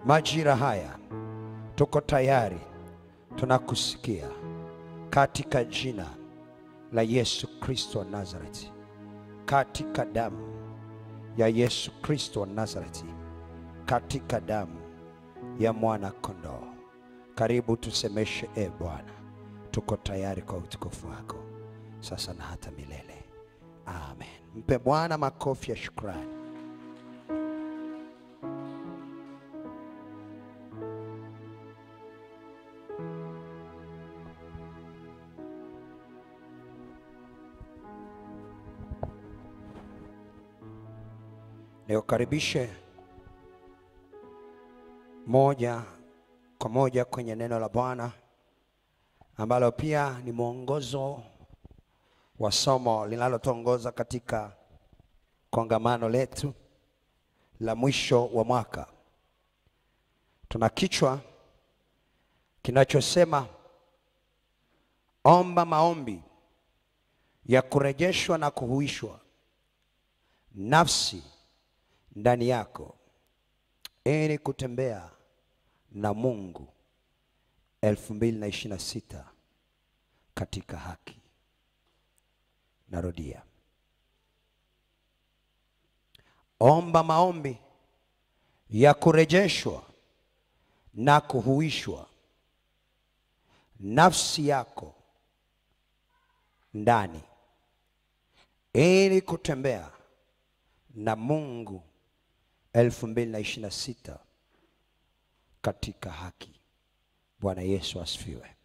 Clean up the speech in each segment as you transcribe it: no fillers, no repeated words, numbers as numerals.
majira haya tuko tayari, tunakusikia katika jina la Yesu Kristo wa Nazareti, katika damu ya Yesu Kristo wa Nazareti, katika damu ya mwana kondoo. Karibu tusemeshe, Bwana, tuko tayari kwa utukufu wako sasa na hata milele. Amen. Mpe Bwana makofi ya shukrani. Nikukaribishe moja kwa moja kwenye neno la Bwana ambalo pia ni mwongozo wa somo linalotuongoza katika kongamano letu la mwisho wa mwaka. Tuna kichwa kinachosema omba maombi ya kurejeshwa na kuhuishwa nafsi ndani yako ili kutembea na Mungu 2026 katika haki. Narudia. Omba maombi ya kurejeshwa na kuhuishwa nafsi yako ndani ili kutembea na Mungu 2026 katika haki. Bwana Yesu asifiwe.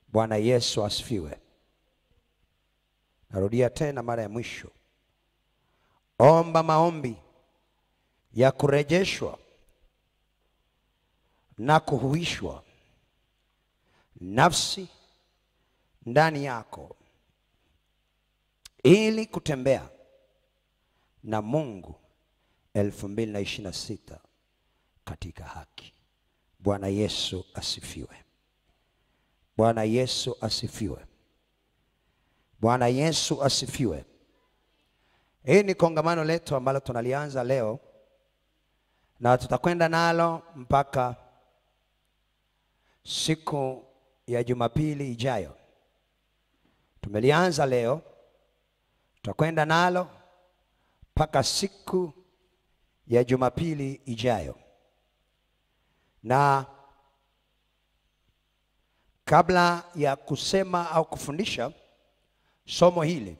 Bwana Yesu asifiwe. Narudia tena mara ya mwisho. Omba maombi ya kurejeshwa na kuhuishwa nafsi ndani yako ili kutembea na Mungu 2026 katika haki. Bwana Yesu asifiwe. Bwana Yesu asifiwe. Bwana Yesu asifiwe. Hii ni kongamano letu ambalo tunalianza leo na tutakwenda nalo mpaka siku ya Jumapili ijayo. Tumelianza leo, tutakwenda nalo mpaka siku ya Jumapili ijayo. Na kabla ya kusema au kufundisha somo hili,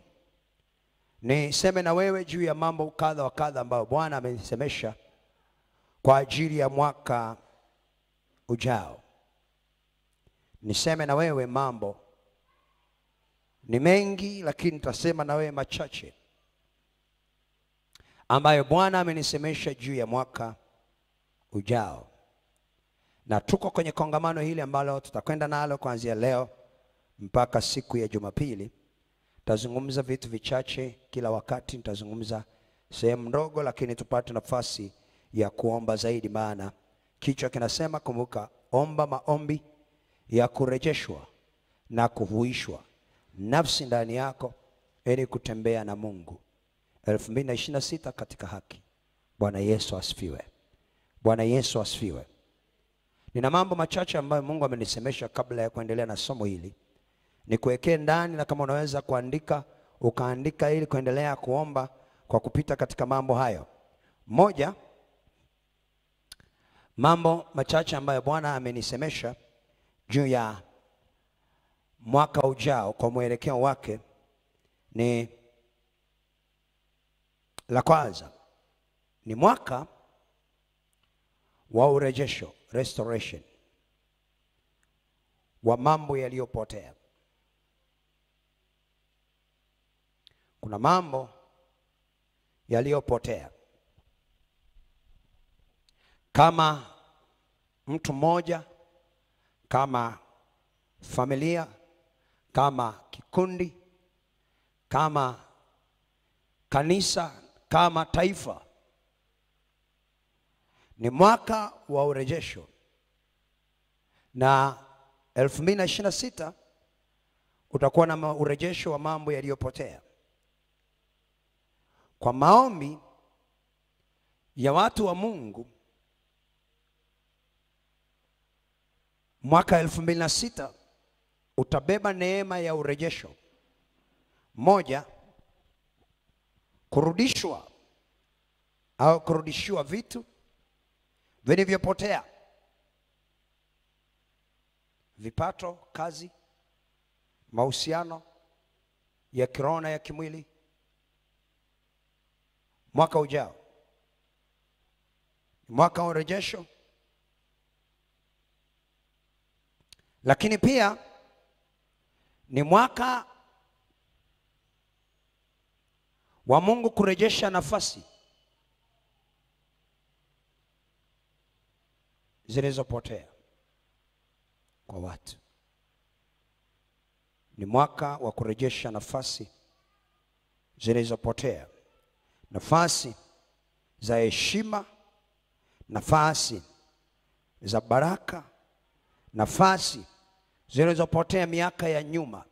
niseme na wewe juu ya mambo kadha wa kadha ambayo Bwana amenisemesha kwa ajili ya mwaka ujao. Niseme na wewe mambo ni mengi, lakini nitasema na wewe machache ambayo Bwana amenisemesha juu ya mwaka ujao. Na tuko kwenye kongamano hili ambalo tutakwenda nalo kuanzia leo mpaka siku ya Jumapili. Tazungumza vitu vichache kila wakati, nitazungumza sehemu ndogo, lakini tupate nafasi ya kuomba zaidi, maana kichwa kinasema, kumbuka, omba maombi ya kurejeshwa na kuhuishwa nafsi ndani yako ili kutembea na Mungu 2026 katika haki. Bwana Yesu asifiwe. Bwana Yesu asifiwe. Nina mambo machache ambayo Mungu amenisemesha kabla ya kuendelea na somo hili. Nikuwekee ndani, na kama unaweza kuandika, ukaandika ili kuendelea kuomba kwa kupita katika mambo hayo. Moja, mambo machache ambayo Bwana amenisemesha juu ya mwaka ujao kwa mwelekeo wake ni, la kwanza ni mwaka wa urejesho, restoration, wa mambo yaliyopotea. Kuna mambo yaliyopotea. Kama mtu mmoja, kama familia, kama kikundi, kama kanisa, kama taifa, ni mwaka wa urejesho. Na 2026 utakuwa na urejesho wa mambo yaliyopotea. Kwa maombi ya watu wa Mungu Mwaka 2006 utabeba neema ya urejesho. Moja, kurudishwa au kurudishiwa vitu vilivyopotea. Vipato, kazi, mahusiano ya kiroho na ya kimwili. Mwaka ujao mwaka wa urejesho. Lakini pia ni mwaka wa Mungu kurejesha nafasi zilizopotea kwa watu. Ni mwaka wa kurejesha nafasi zilizopotea, nafasi za heshima, nafasi za baraka, nafasi zilizopotea miaka ya nyuma.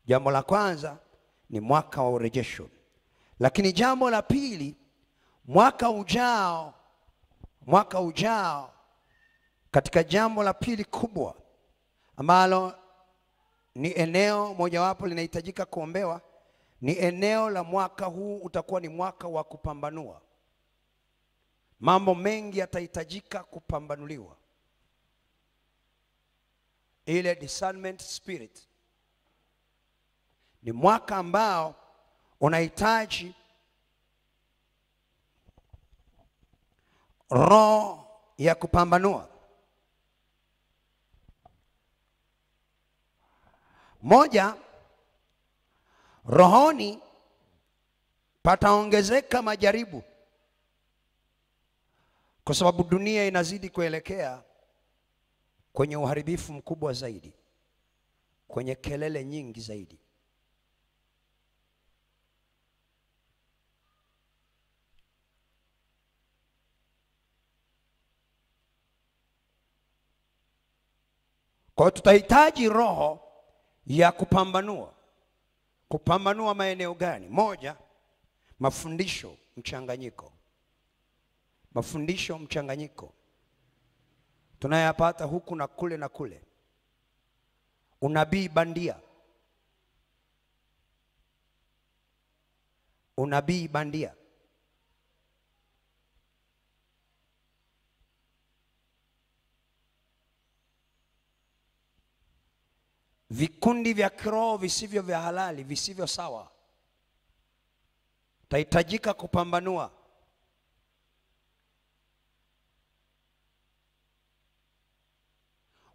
Jambo la kwanza ni mwaka wa urejesho. Lakini jambo la pili, mwaka ujao katika jambo la pili kubwa ambalo ni eneo mojawapo linahitajika kuombewa, ni eneo la mwaka huu utakuwa ni mwaka wa kupambanua. Mambo mengi yatahitajika kupambanuliwa. Ile discernment spirit. Ni mwaka ambao unahitaji roho ya kupambanua. Moja, rohoni pataongezeka majaribu, kwa sababu dunia inazidi kuelekea kwenye uharibifu mkubwa zaidi, kwenye kelele nyingi zaidi. Kwa hiyo tutahitaji roho ya kupambanua. Kupambanua maeneo gani? Moja, mafundisho mchanganyiko. Mafundisho mchanganyiko tunayapata huku na kule na kule. Unabii bandia. Unabii bandia. Vikundi vya kiroho visivyo vya halali, visivyo sawa. Tahitajika kupambanua.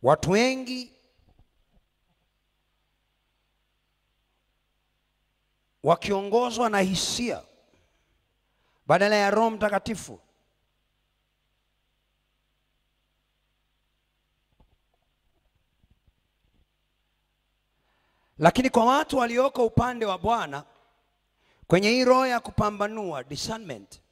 Watu wengi wakiongozwa na hisia badala ya Roho Mtakatifu. Lakini kwa watu walioko upande wa Bwana, kwenye hii roho ya kupambanua, discernment,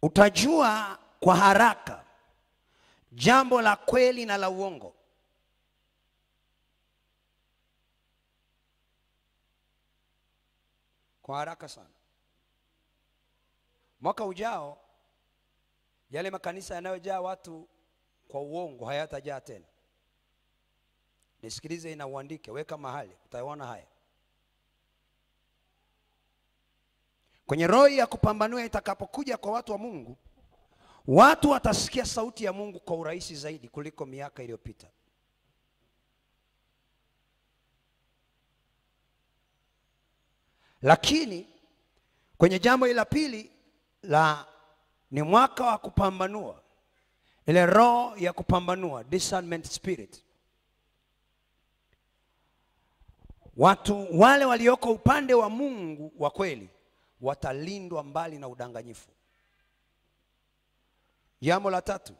utajua kwa haraka jambo la kweli na la uongo. Kwa haraka sana. Mwaka ujao yale makanisa yanayojaa watu kwa uongo hayatajaa tena. Nisikilize na uandike, weka mahali, utaona haya. Kwenye roho ya kupambanua itakapokuja kwa watu wa Mungu, watu watasikia sauti ya Mungu kwa urahisi zaidi kuliko miaka iliyopita. Lakini kwenye jambo la pili ni mwaka wa kupambanua. Ile roho ya kupambanua, discernment spirit. Watu wale walioko upande wa Mungu wa kweli watalindwa mbali na udanganyifu. Jambo la tatu,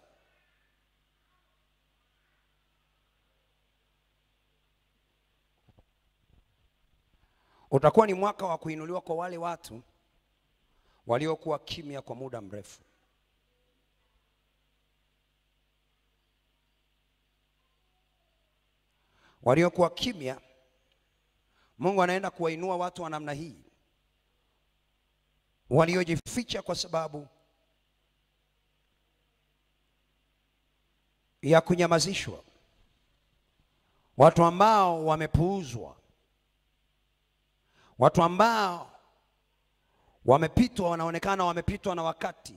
utakuwa ni mwaka wa kuinuliwa kwa wale watu waliokuwa kimya kwa muda mrefu. Waliokuwa kimya, Mungu anaenda kuwainua watu wa namna hii. waliojificha kwa sababu ya kunyamazishwa, watu ambao wamepuuzwa, watu ambao wamepitwa, wanaonekana wamepitwa na wakati,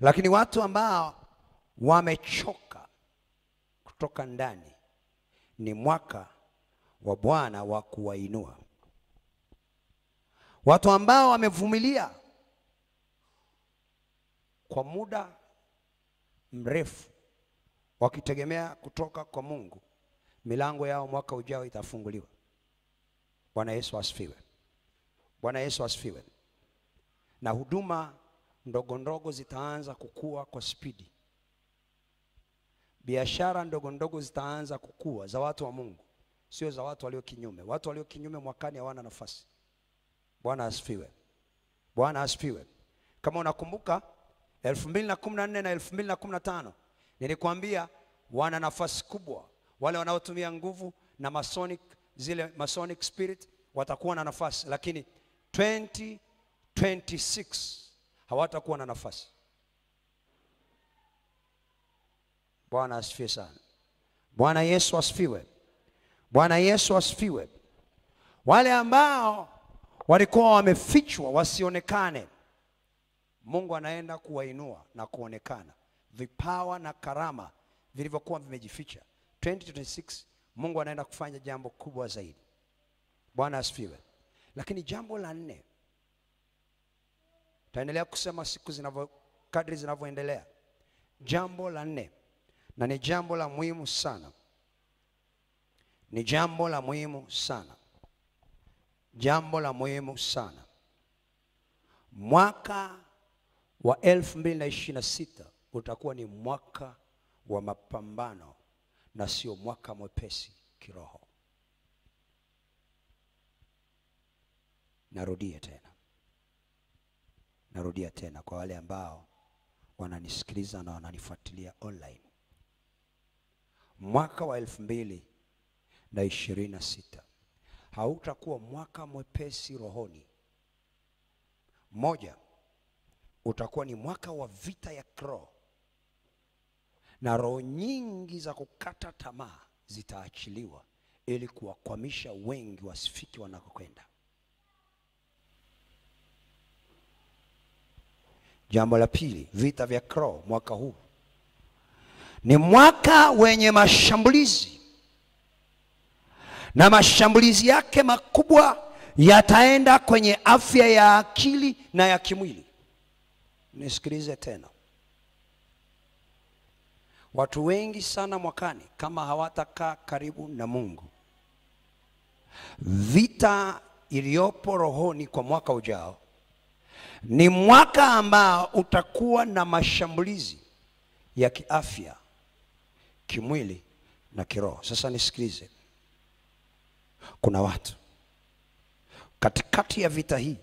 lakini watu ambao wamechoka kutoka ndani. Ni mwaka wa Bwana wa kuwainua. Watu ambao wamevumilia kwa muda mrefu wakitegemea kutoka kwa Mungu, milango yao mwaka ujao itafunguliwa. Bwana Yesu asifiwe. Bwana Yesu asifiwe. Na huduma ndogo ndogo zitaanza kukua kwa spidi. Biashara ndogo ndogo zitaanza kukua za watu wa Mungu, sio za watu walio kinyume. Watu walio kinyume mwakani hawana nafasi. Bwana asifiwe. Bwana asifiwe. Kama unakumbuka 2014 na 2015 nilikwambia wana nafasi kubwa. Wale wanaotumia nguvu na masonic spirit watakuwa na nafasi, lakini 2026 hawatakuwa na nafasi. Bwana asifiwe sana. Bwana Yesu asifiwe. Bwana Yesu asifiwe. Wale ambao walikuwa wamefichwa wasionekane, Mungu anaenda kuwainua na kuonekana. Vipawa na karama vilivyokuwa vimejificha, 2026 Mungu anaenda kufanya jambo kubwa zaidi. Bwana asifiwe. Lakini jambo la 4, taendelea kusema siku kadri zinavyoendelea. Jambo la 4, na ni jambo la muhimu sana. Ni jambo la muhimu sana. Jambo la muhimu sana. Mwaka wa 2026 utakuwa ni mwaka wa mapambano na sio mwaka mwepesi kiroho. Narudia tena kwa wale ambao wananisikiliza na wananifuatilia online. Mwaka wa 2026 hautakuwa mwaka mwepesi rohoni. Moja, utakuwa ni mwaka wa vita ya kiroho, na roho nyingi za kukata tamaa zitaachiliwa ili kuwakwamisha wengi wasifiki wanakokwenda. Jambo la pili, vita vya kiroho mwaka huu ni mwaka wenye mashambulizi, na mashambulizi yake makubwa yataenda kwenye afya ya akili na ya kimwili. Nisikilize tena. Watu wengi sana mwakani, kama hawatakaa karibu na Mungu, vita iliyopo rohoni kwa mwaka ujao ni mwaka ambao utakuwa na mashambulizi ya kiafya, kimwili na kiroho. Sasa nisikilize. Kuna watu katikati ya vita hii,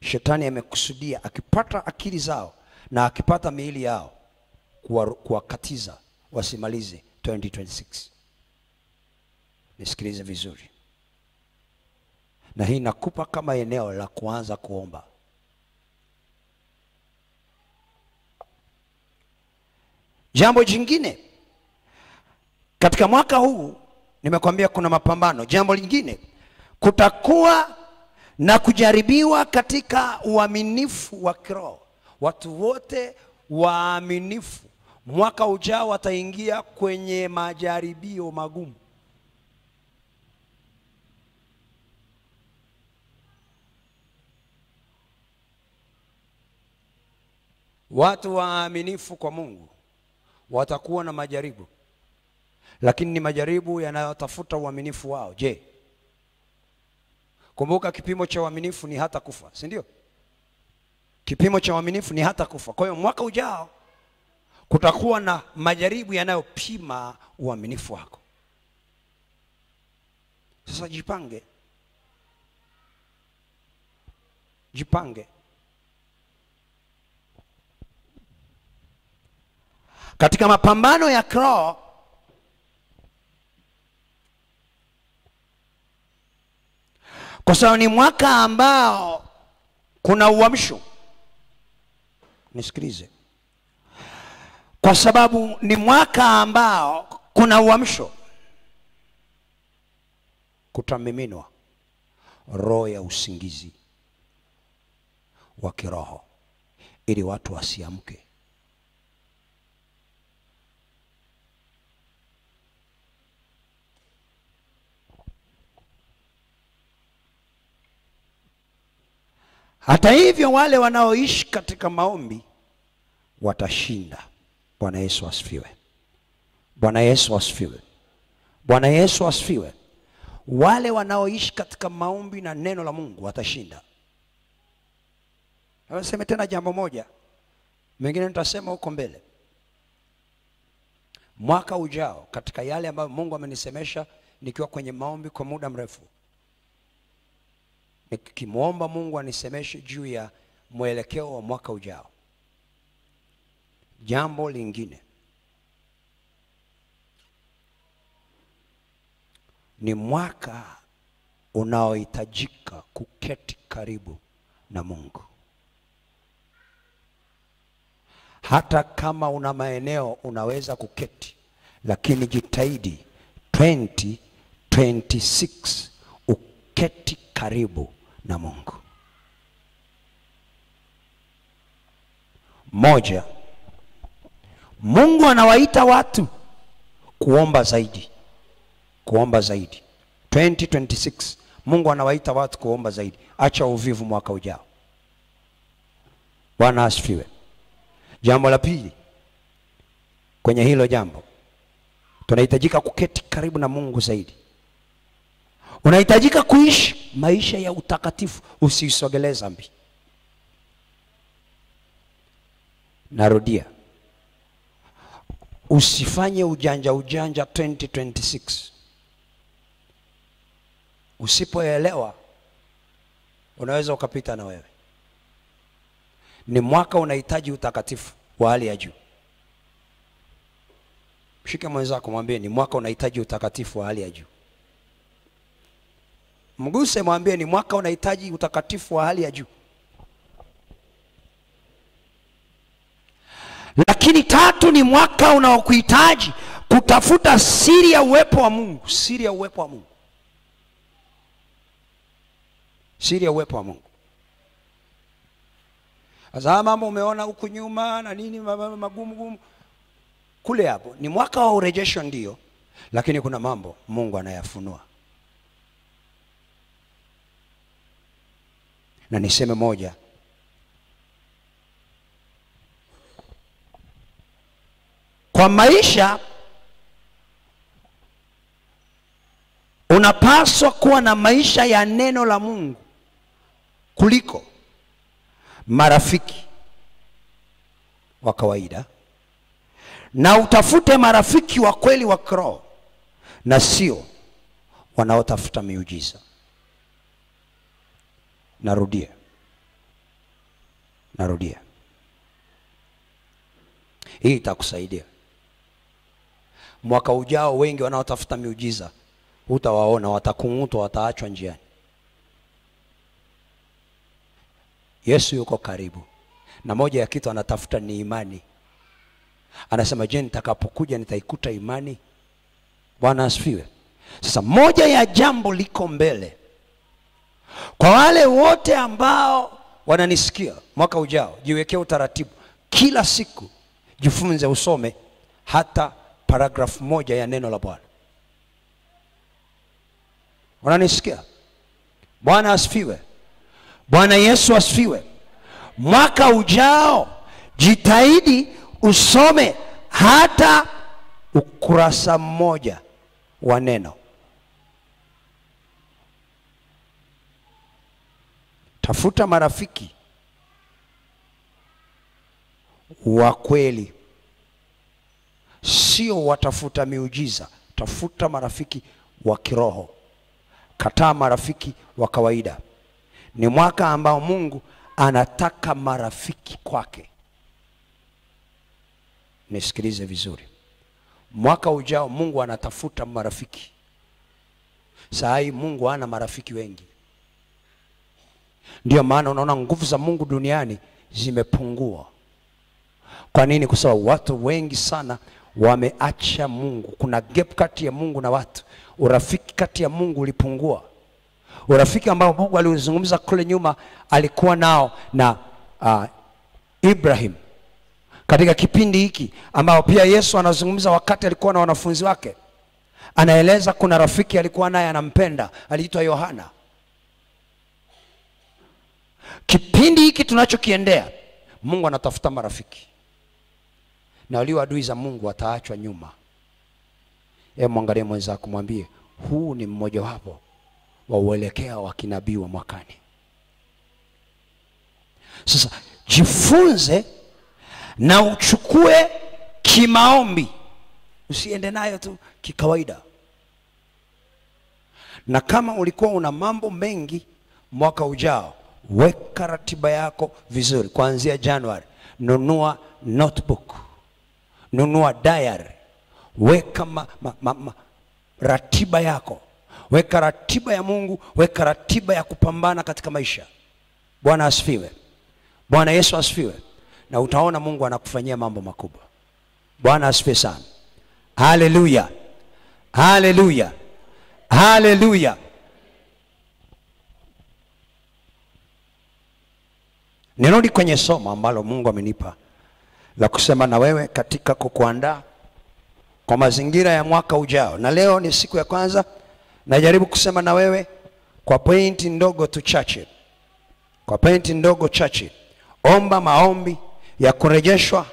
shetani amekusudia akipata akili zao na akipata miili yao kuwakatiza wasimalize 2026. Nisikilize vizuri. Na hii nakupa kama eneo la kuanza kuomba. Jambo jingine, katika mwaka huu nimekwambia kuna mapambano. Jambo lingine, kutakuwa na kujaribiwa katika uaminifu wa kiroho. Watu wote waaminifu mwaka ujao wataingia kwenye majaribio magumu. Watu waaminifu kwa Mungu watakuwa na majaribu, lakini ni majaribu yanayotafuta uaminifu wao. Je, kumbuka kipimo cha uaminifu ni hata kufa, si ndio? Kipimo cha uaminifu ni hata kufa. Kwa hiyo mwaka ujao kutakuwa na majaribu yanayopima uaminifu wako. Sasa jipange. Katika mapambano ya kiroho, kwa sababu ni mwaka ambao kuna uamsho. Nisikilize, kwa sababu ni mwaka ambao kuna uamsho. Kutamiminwa roho ya usingizi wa kiroho ili watu wasiamke. Hata hivyo wale wanaoishi katika maombi watashinda. Bwana Yesu asifiwe. Bwana Yesu asifiwe. Bwana Yesu asifiwe. Wale wanaoishi katika maombi na neno la Mungu watashinda. Nasema tena jambo moja, mengine nitasema huko mbele. Mwaka ujao, katika yale ambayo Mungu amenisemesha nikiwa kwenye maombi kwa muda mrefu, nikimuomba Mungu anisemeshe juu ya mwelekeo wa mwaka ujao. Jambo lingine ni mwaka unaohitajika kuketi karibu na Mungu. Hata kama una maeneo unaweza kuketi, lakini jitahidi 2026 uketi karibu na Mungu. Moja, Mungu anawaita watu kuomba zaidi. Kuomba zaidi. 2026 Mungu anawaita watu kuomba zaidi. Acha uvivu mwaka ujao. Bwana asifiwe. Jambo la pili, kwenye hilo jambo, tunahitajika kuketi karibu na Mungu zaidi. Unahitajika kuishi maisha ya utakatifu, usisogelee dhambi. Narudia, usifanye ujanja 2026. Usipoelewa unaweza ukapita na wewe. Ni mwaka unahitaji utakatifu wa hali ya juu. Mshike mwenzako mwambie ni mwaka unahitaji utakatifu wa hali ya juu. Mguse mwambie ni mwaka unahitaji utakatifu wa hali ya juu. Lakini tatu, ni mwaka unaokuhitaji kutafuta siri ya uwepo wa Mungu. Siri ya uwepo wa Mungu. Siri ya uwepo wa Mungu. Sasa mambo umeona huku nyuma na nini magumu kule, hapo ni mwaka wa urejesho ndio, lakini kuna mambo Mungu anayafunua. Na niseme moja, kwa maisha unapaswa kuwa na maisha ya neno la Mungu kuliko marafiki wa kawaida, na utafute marafiki wa kweli wa kiroho na sio wanaotafuta miujiza. Narudia. Hii itakusaidia. Mwaka ujao wengi wanaotafuta miujiza utawaona watakung'utwa, wataachwa njiani. Yesu yuko karibu, na moja ya kitu anatafuta ni imani. Anasema, je, nitakapokuja nitaikuta imani? Bwana asifiwe. Sasa moja ya jambo liko mbele kwa wale wote ambao wananisikia. Mwaka ujao jiwekee utaratibu, kila siku jifunze usome hata paragrafu moja ya neno la Bwana. Wananisikia? Bwana asifiwe. Bwana Yesu asifiwe. Mwaka ujao jitahidi usome hata ukurasa mmoja wa neno. Tafuta marafiki wa kweli, sio watafuta miujiza. Tafuta marafiki wa kiroho. Kataa marafiki wa kawaida. Ni mwaka ambao Mungu anataka marafiki kwake. Nisikilize vizuri. Mwaka ujao Mungu anatafuta marafiki. Saa hii Mungu hana marafiki wengi. Ndio maana unaona nguvu za Mungu duniani zimepungua. Kwa nini? Kwa sababu watu wengi sana wameacha Mungu. Kuna gap kati ya Mungu na watu. Urafiki kati ya Mungu ulipungua. Urafiki ambao Mungu aliuzungumza kule nyuma alikuwa nao na Ibrahim. Katika kipindi hiki ambao pia Yesu anazungumza wakati alikuwa na wanafunzi wake, anaeleza kuna rafiki alikuwa naye anampenda, aliitwa Yohana. Kipindi hiki tunachokiendea, Mungu anatafuta marafiki, na walio adui za Mungu wataachwa nyuma. Mwangalie mwenzako, mwambie huu ni mmoja wapo wa uelekeo wa kinabii wa mwakani. Sasa jifunze na uchukue kimaombi, usiende nayo tu kikawaida. Na kama ulikuwa una mambo mengi mwaka ujao, weka ratiba yako vizuri. Kuanzia Januari, nunua notebook, nunua diary, weka ratiba yako. Weka ratiba ya Mungu, weka ratiba ya kupambana katika maisha. Bwana asifiwe. Bwana Yesu asifiwe. Na utaona Mungu anakufanyia mambo makubwa. Bwana asifiwe sana. Haleluya. Haleluya. Haleluya. Nirudi kwenye somo ambalo Mungu amenipa la kusema na wewe katika kukuandaa kwa mazingira ya mwaka ujao. Na leo ni siku ya kwanza, najaribu kusema na wewe kwa pointi ndogo tu chache. Kwa pointi ndogo chache. Omba maombi ya kurejeshwa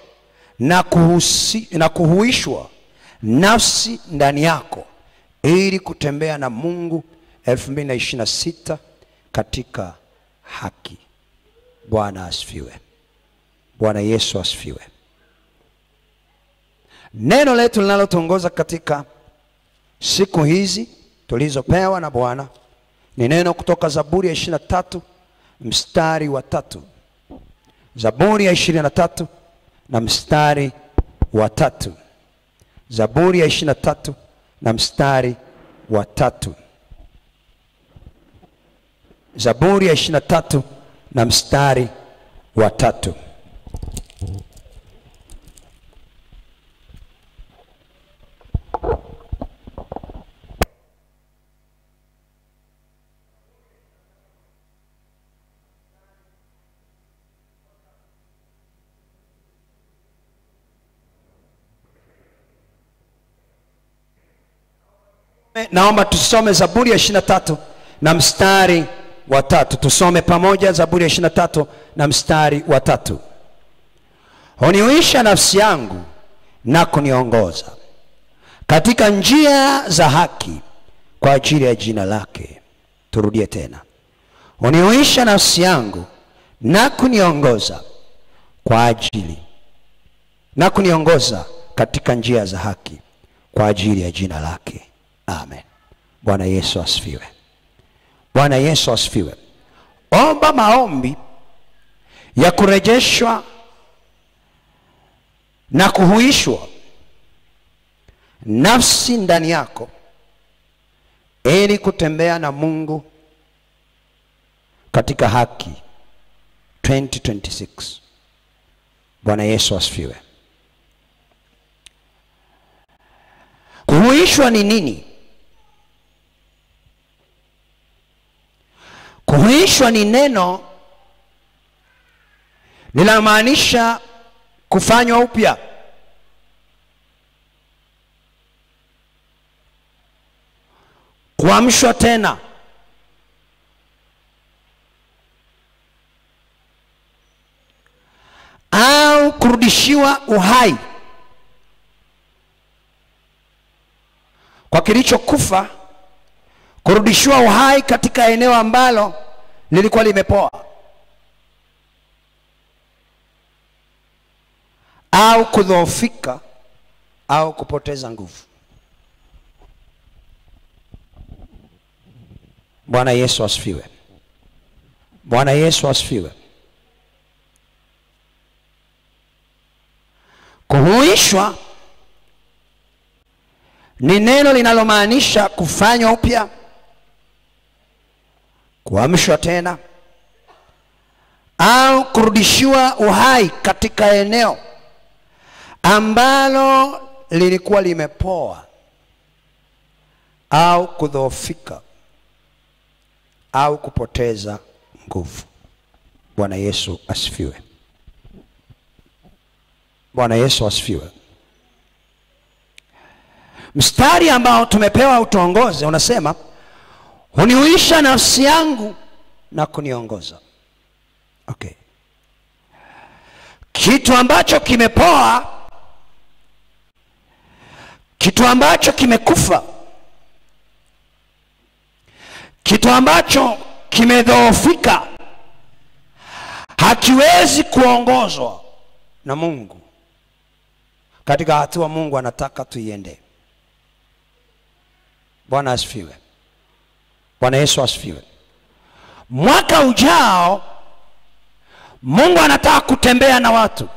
na kuhuishwa nafsi ndani yako ili kutembea na Mungu 2026 katika haki. Bwana asifiwe. Bwana Yesu asifiwe. Neno letu linalotuongoza katika siku hizi tulizopewa na Bwana ni neno kutoka Zaburi ya 23 mstari wa 3. Zaburi ya 23 na mstari wa 3. Zaburi ya 23 na mstari wa 3. Zaburi ya 23 na mstari wa 3. Naomba tusome Zaburi ya 23 na mstari wa 3. Tusome pamoja Zaburi ya 23 na mstari wa 3. Unihuisha nafsi yangu na kuniongoza katika njia za haki kwa ajili ya jina lake. Turudie tena. Unihuisha nafsi yangu na kuniongoza kwa ajili na kuniongoza katika njia za haki kwa ajili ya jina lake. Amen. Bwana Yesu asifiwe. Bwana Yesu asifiwe. Omba maombi ya kurejeshwa na kuhuishwa nafsi ndani yako ili kutembea na Mungu katika haki 2026. Bwana Yesu asifiwe. Kuhuishwa ni nini? Kuhuishwa ni neno linalomaanisha kufanywa upya. Kuamshwa tena. Au kurudishiwa uhai kwa kilichokufa, kurudishiwa uhai katika eneo ambalo lilikuwa limepoa, au kudhoofika au kupoteza nguvu. Bwana Yesu asifiwe. Bwana Yesu asifiwe. Kuhuishwa ni neno linalomaanisha kufanywa upya, kuamshwa tena, au kurudishiwa uhai katika eneo ambalo lilikuwa limepoa au kudhoofika au kupoteza nguvu. Bwana Yesu asifiwe. Bwana Yesu asifiwe. Mstari ambao tumepewa utuongoze unasema, huniuisha nafsi yangu na kuniongoza. Okay. Kitu ambacho kimepoa, kitu ambacho kimekufa, kitu ambacho kimedhoofika hakiwezi kuongozwa na Mungu katika hatua Mungu anataka tuiende. Bwana asifiwe. Bwana Yesu asifiwe. Mwaka ujao Mungu anataka kutembea na watu,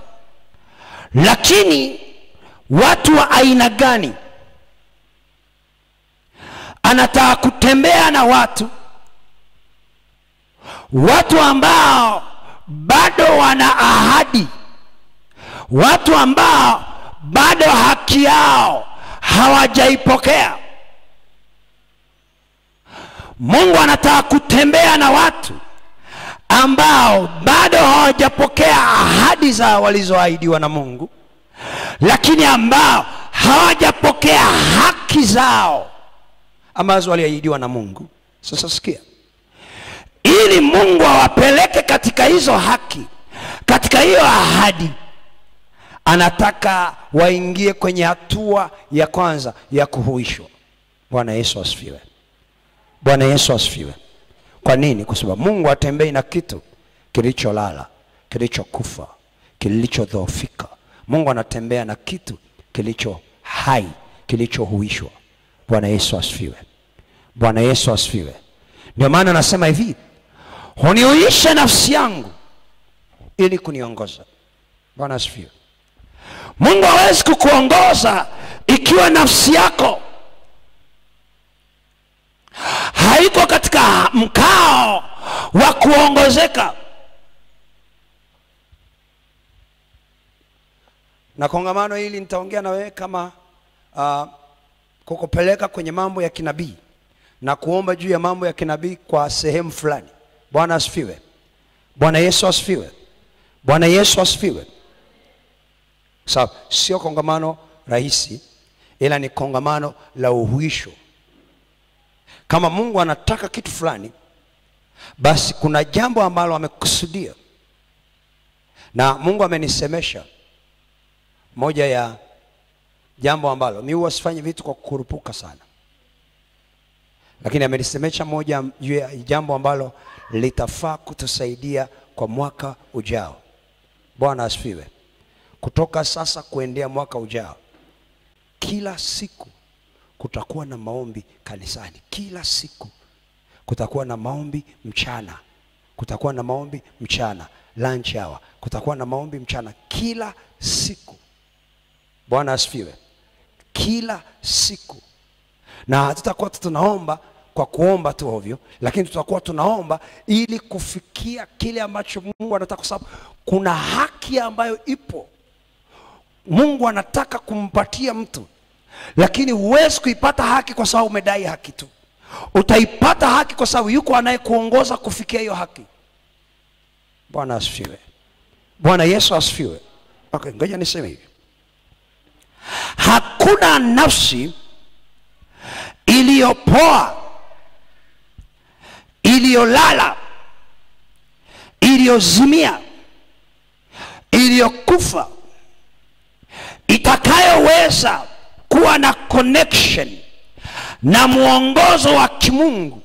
lakini watu wa aina gani? Anataka kutembea na watu ambao bado wana ahadi, watu ambao bado haki yao hawajaipokea. Mungu anataka kutembea na watu ambao bado hawajapokea ahadi za walizoahidiwa na Mungu, lakini ambao hawajapokea haki zao ambazo waliahidiwa na Mungu. Sasa sikia, ili Mungu awapeleke katika hizo haki, katika hiyo ahadi, anataka waingie kwenye hatua ya kwanza ya kuhuishwa. Bwana Yesu asifiwe. Bwana Yesu asifiwe. Kwa nini? Kwa sababu Mungu atembei na kitu kilicholala, kilichokufa, kilichodhoofika. Mungu anatembea na kitu kilicho hai, kilichohuishwa. Bwana Yesu asifiwe. Bwana Yesu asifiwe. Ndio maana anasema hivi, huniuisha nafsi yangu ili kuniongoza. Bwana asifiwe. Mungu hawezi kukuongoza ikiwa nafsi yako haiko katika mkao wa kuongozeka. Na kongamano hili nitaongea na wewe kama kukupeleka kwenye mambo ya kinabii na kuomba juu ya mambo ya kinabii kwa sehemu fulani. Bwana asifiwe. Bwana Yesu asifiwe. Bwana Yesu asifiwe. Sawa, sio kongamano rahisi, ila ni kongamano la uhuisho. Kama Mungu anataka kitu fulani, basi kuna jambo ambalo amekusudia. Na Mungu amenisemesha moja ya jambo ambalo mimi huwa sifanyi vitu kwa kukurupuka sana, lakini amenisemesha moja juu ya jambo ambalo litafaa kutusaidia kwa mwaka ujao. Bwana asifiwe. Kutoka sasa kuendea mwaka ujao, kila siku kutakuwa na maombi kanisani. Kila siku kutakuwa na maombi mchana. Kutakuwa na maombi mchana, lunch hour. Kutakuwa na maombi mchana kila siku. Bwana asifiwe. Kila siku. Na hatutakuwa tunaomba kwa kuomba tu ovyo, lakini tutakuwa tunaomba ili kufikia kile ambacho Mungu anataka, kwa sababu kuna haki ambayo ipo Mungu anataka kumpatia mtu. Lakini huwezi kuipata haki kwa sababu umedai haki tu. Utaipata haki kwa sababu yuko anayekuongoza kufikia hiyo haki. Bwana asifiwe. Bwana Yesu asifiwe. Okay, ngoja niseme hivi. Hakuna nafsi iliyopoa, iliyolala, iliyozimia, iliyokufa itakayoweza kuwa na connection na muongozo wa kimungu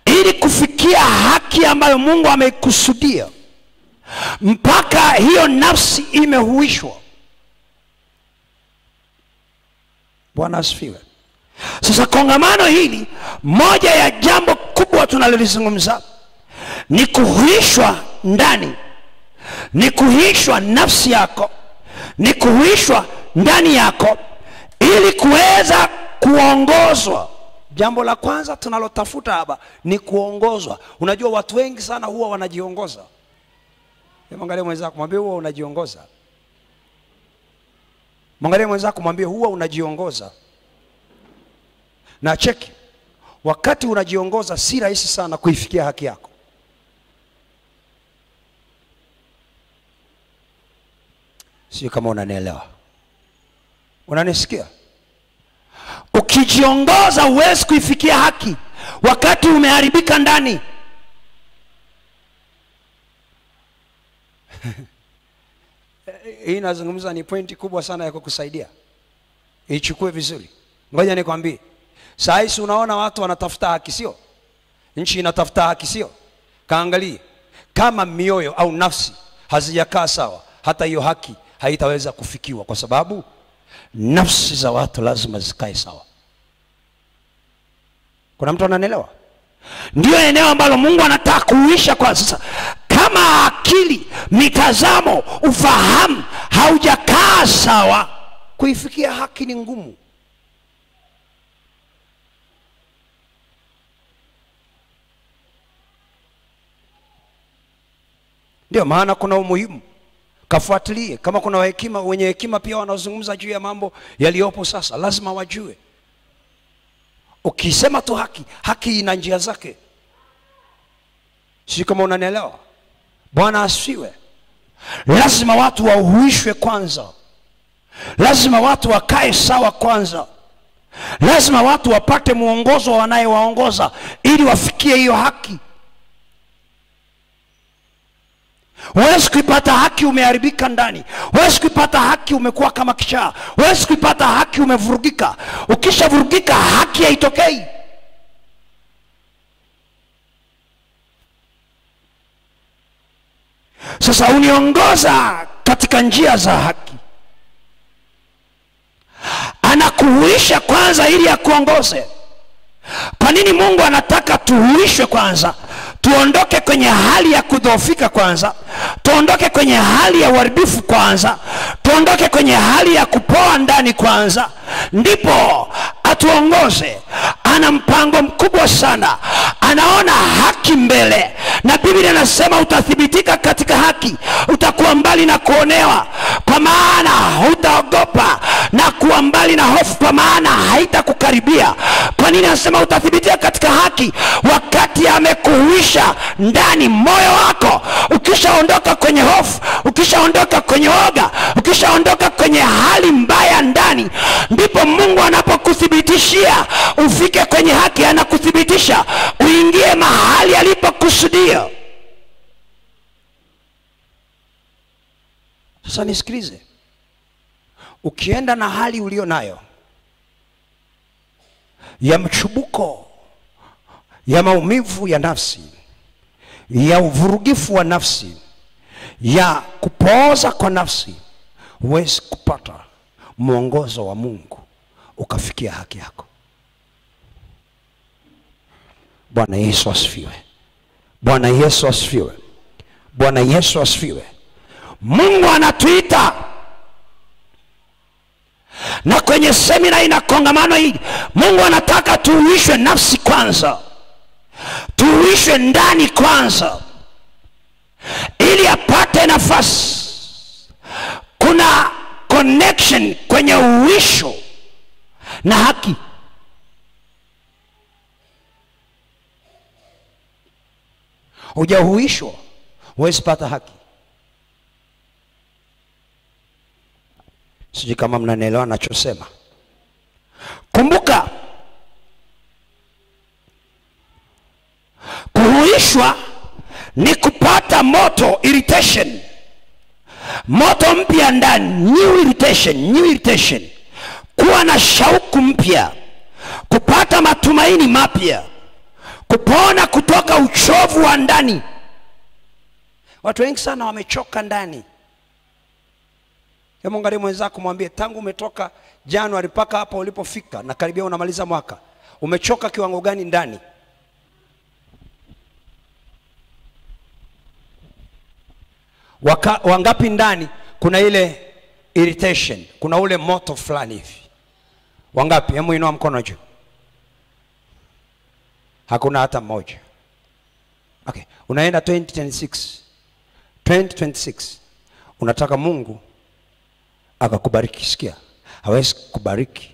ili kufikia haki ambayo Mungu ameikusudia, mpaka hiyo nafsi imehuishwa. Bwana asifiwe. Sasa kongamano hili, moja ya jambo kubwa tunalolizungumza ni kuhuishwa ndani, ni kuhuishwa nafsi yako, ni kuhuishwa ndani yako ili kuweza kuongozwa Jambo la kwanza tunalotafuta hapa ni kuongozwa. Unajua watu wengi sana huwa wanajiongoza. Mwangalie mwenzako mwambie huwa unajiongoza. Mwangalie mwenzako mwambie huwa unajiongoza. Na cheki, wakati unajiongoza si rahisi sana kuifikia haki yako. Sio kama unanielewa. Unanisikia? Ukijiongoza huwezi kuifikia haki wakati umeharibika ndani. Hii nazungumza ni pointi kubwa sana ya kukusaidia. Ichukue vizuri. Ngoja nikwambie. Saa hizi unaona watu wanatafuta haki sio? Nchi inatafuta haki sio? Kaangalie. Kama mioyo au nafsi hazijakaa sawa, hata hiyo haki haitaweza kufikiwa, kwa sababu nafsi za watu lazima zikae sawa. Kuna mtu ananielewa? Ndio eneo ambalo Mungu anataka kuisha kwa sasa. Kama akili, mitazamo, ufahamu haujakaa sawa, kuifikia haki ni ngumu. Ndio maana kuna umuhimu kafuatilie. Kama kuna hekima, wenye hekima pia wanazungumza juu ya mambo yaliyopo sasa, lazima wajue. Ukisema tu haki, haki ina njia zake. Si kama unanielewa? Bwana asifiwe. Lazima watu wahuishwe kwanza. Lazima watu wakae sawa kwanza. Lazima watu wapate muongozo wanayewaongoza ili wafikie hiyo haki. Huwezi kuipata haki umeharibika ndani. Huwezi kuipata haki umekuwa kama kichaa. Huwezi kuipata haki umevurugika. Ukishavurugika haki haitokei. Sasa uniongoza katika njia za haki. Anakuhuisha kwanza ili akuongoze. Kwa nini Mungu anataka tuhuishwe kwanza? Tuondoke kwenye hali ya kudhoofika kwanza. Tuondoke kwenye hali ya uharibifu kwanza. Tuondoke kwenye hali ya kupoa ndani kwanza, ndipo atuongoze. Ana mpango mkubwa sana. Anaona haki mbele. Na Biblia inasema utathibitika katika haki. Utakuwa mbali na kuonewa, kwa maana hutaogopa, na kuwa mbali na hofu, kwa maana haitakukaribia. Kwa nini anasema utathibitika katika haki? Wakati amekuhuisha ndani moyo wako. Ukishaondoka kwenye hofu, ukishaondoka kwenye woga, ukishaondoka kwenye hali mbaya ndani, ndipo Mungu anapokuthibitishia ufike kwenye haki. Anakuthibitisha uingie mahali alipokusudia. Sasa nisikilize. Ukienda na hali ulio nayo ya mchubuko, ya maumivu ya nafsi, ya uvurugifu wa nafsi, ya kupooza kwa nafsi, huwezi kupata mwongozo wa Mungu ukafikia haki yako. Bwana Yesu asifiwe. Bwana Yesu asifiwe. Bwana Yesu asifiwe. Mungu anatuita, na kwenye semina ina kongamano hili, Mungu anataka tuhuishwe nafsi kwanza. Tuhuishwe ndani kwanza, ili apate nafasi. Kuna connection kwenye uhuisho na haki. Hujahuishwa huwezi pata haki. Sijui kama mnanielewa ninachosema. Kumbuka, kuhuishwa ni kupata moto, irritation, moto mpya ndani, new irritation, kuwa na shauku mpya, kupata matumaini mapya, kupona kutoka uchovu wa ndani. Watu wengi sana wamechoka ndani. Hebu angalia mwenzako mwambie, tangu umetoka Januari mpaka hapa ulipofika na karibia unamaliza mwaka, umechoka kiwango gani ndani? Wangapi ndani kuna ile irritation, kuna ule moto fulani hivi? Wangapi? Hebu inua mkono juu. Hakuna hata mmoja. Okay, unaenda 2026. Unataka Mungu akakubariki. Sikia, hawezi kubariki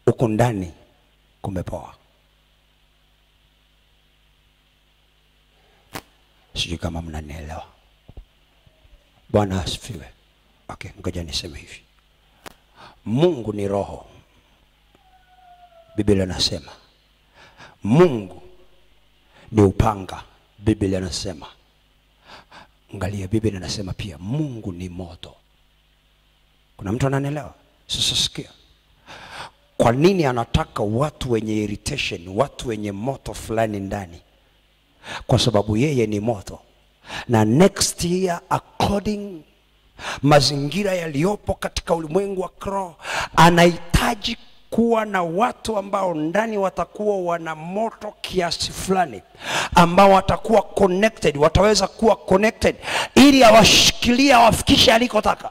uko ndani kumepoa. Sijui kama mnanielewa. Bwana asifiwe. Okay, ngoja niseme hivi. Mungu ni roho. Biblia inasema Mungu ni upanga. Biblia inasema, angalia, Biblia inasema pia Mungu ni moto. Kuna mtu ananielewa? Sasa sikia. Kwa nini anataka watu wenye irritation, watu wenye moto fulani ndani? Kwa sababu yeye ni moto. Na next year, according mazingira yaliyopo katika ulimwengu wa kiroho, anahitaji kuwa na watu ambao ndani watakuwa wana moto kiasi fulani, ambao watakuwa connected, wataweza kuwa connected ili awashikilie, awafikishe alikotaka.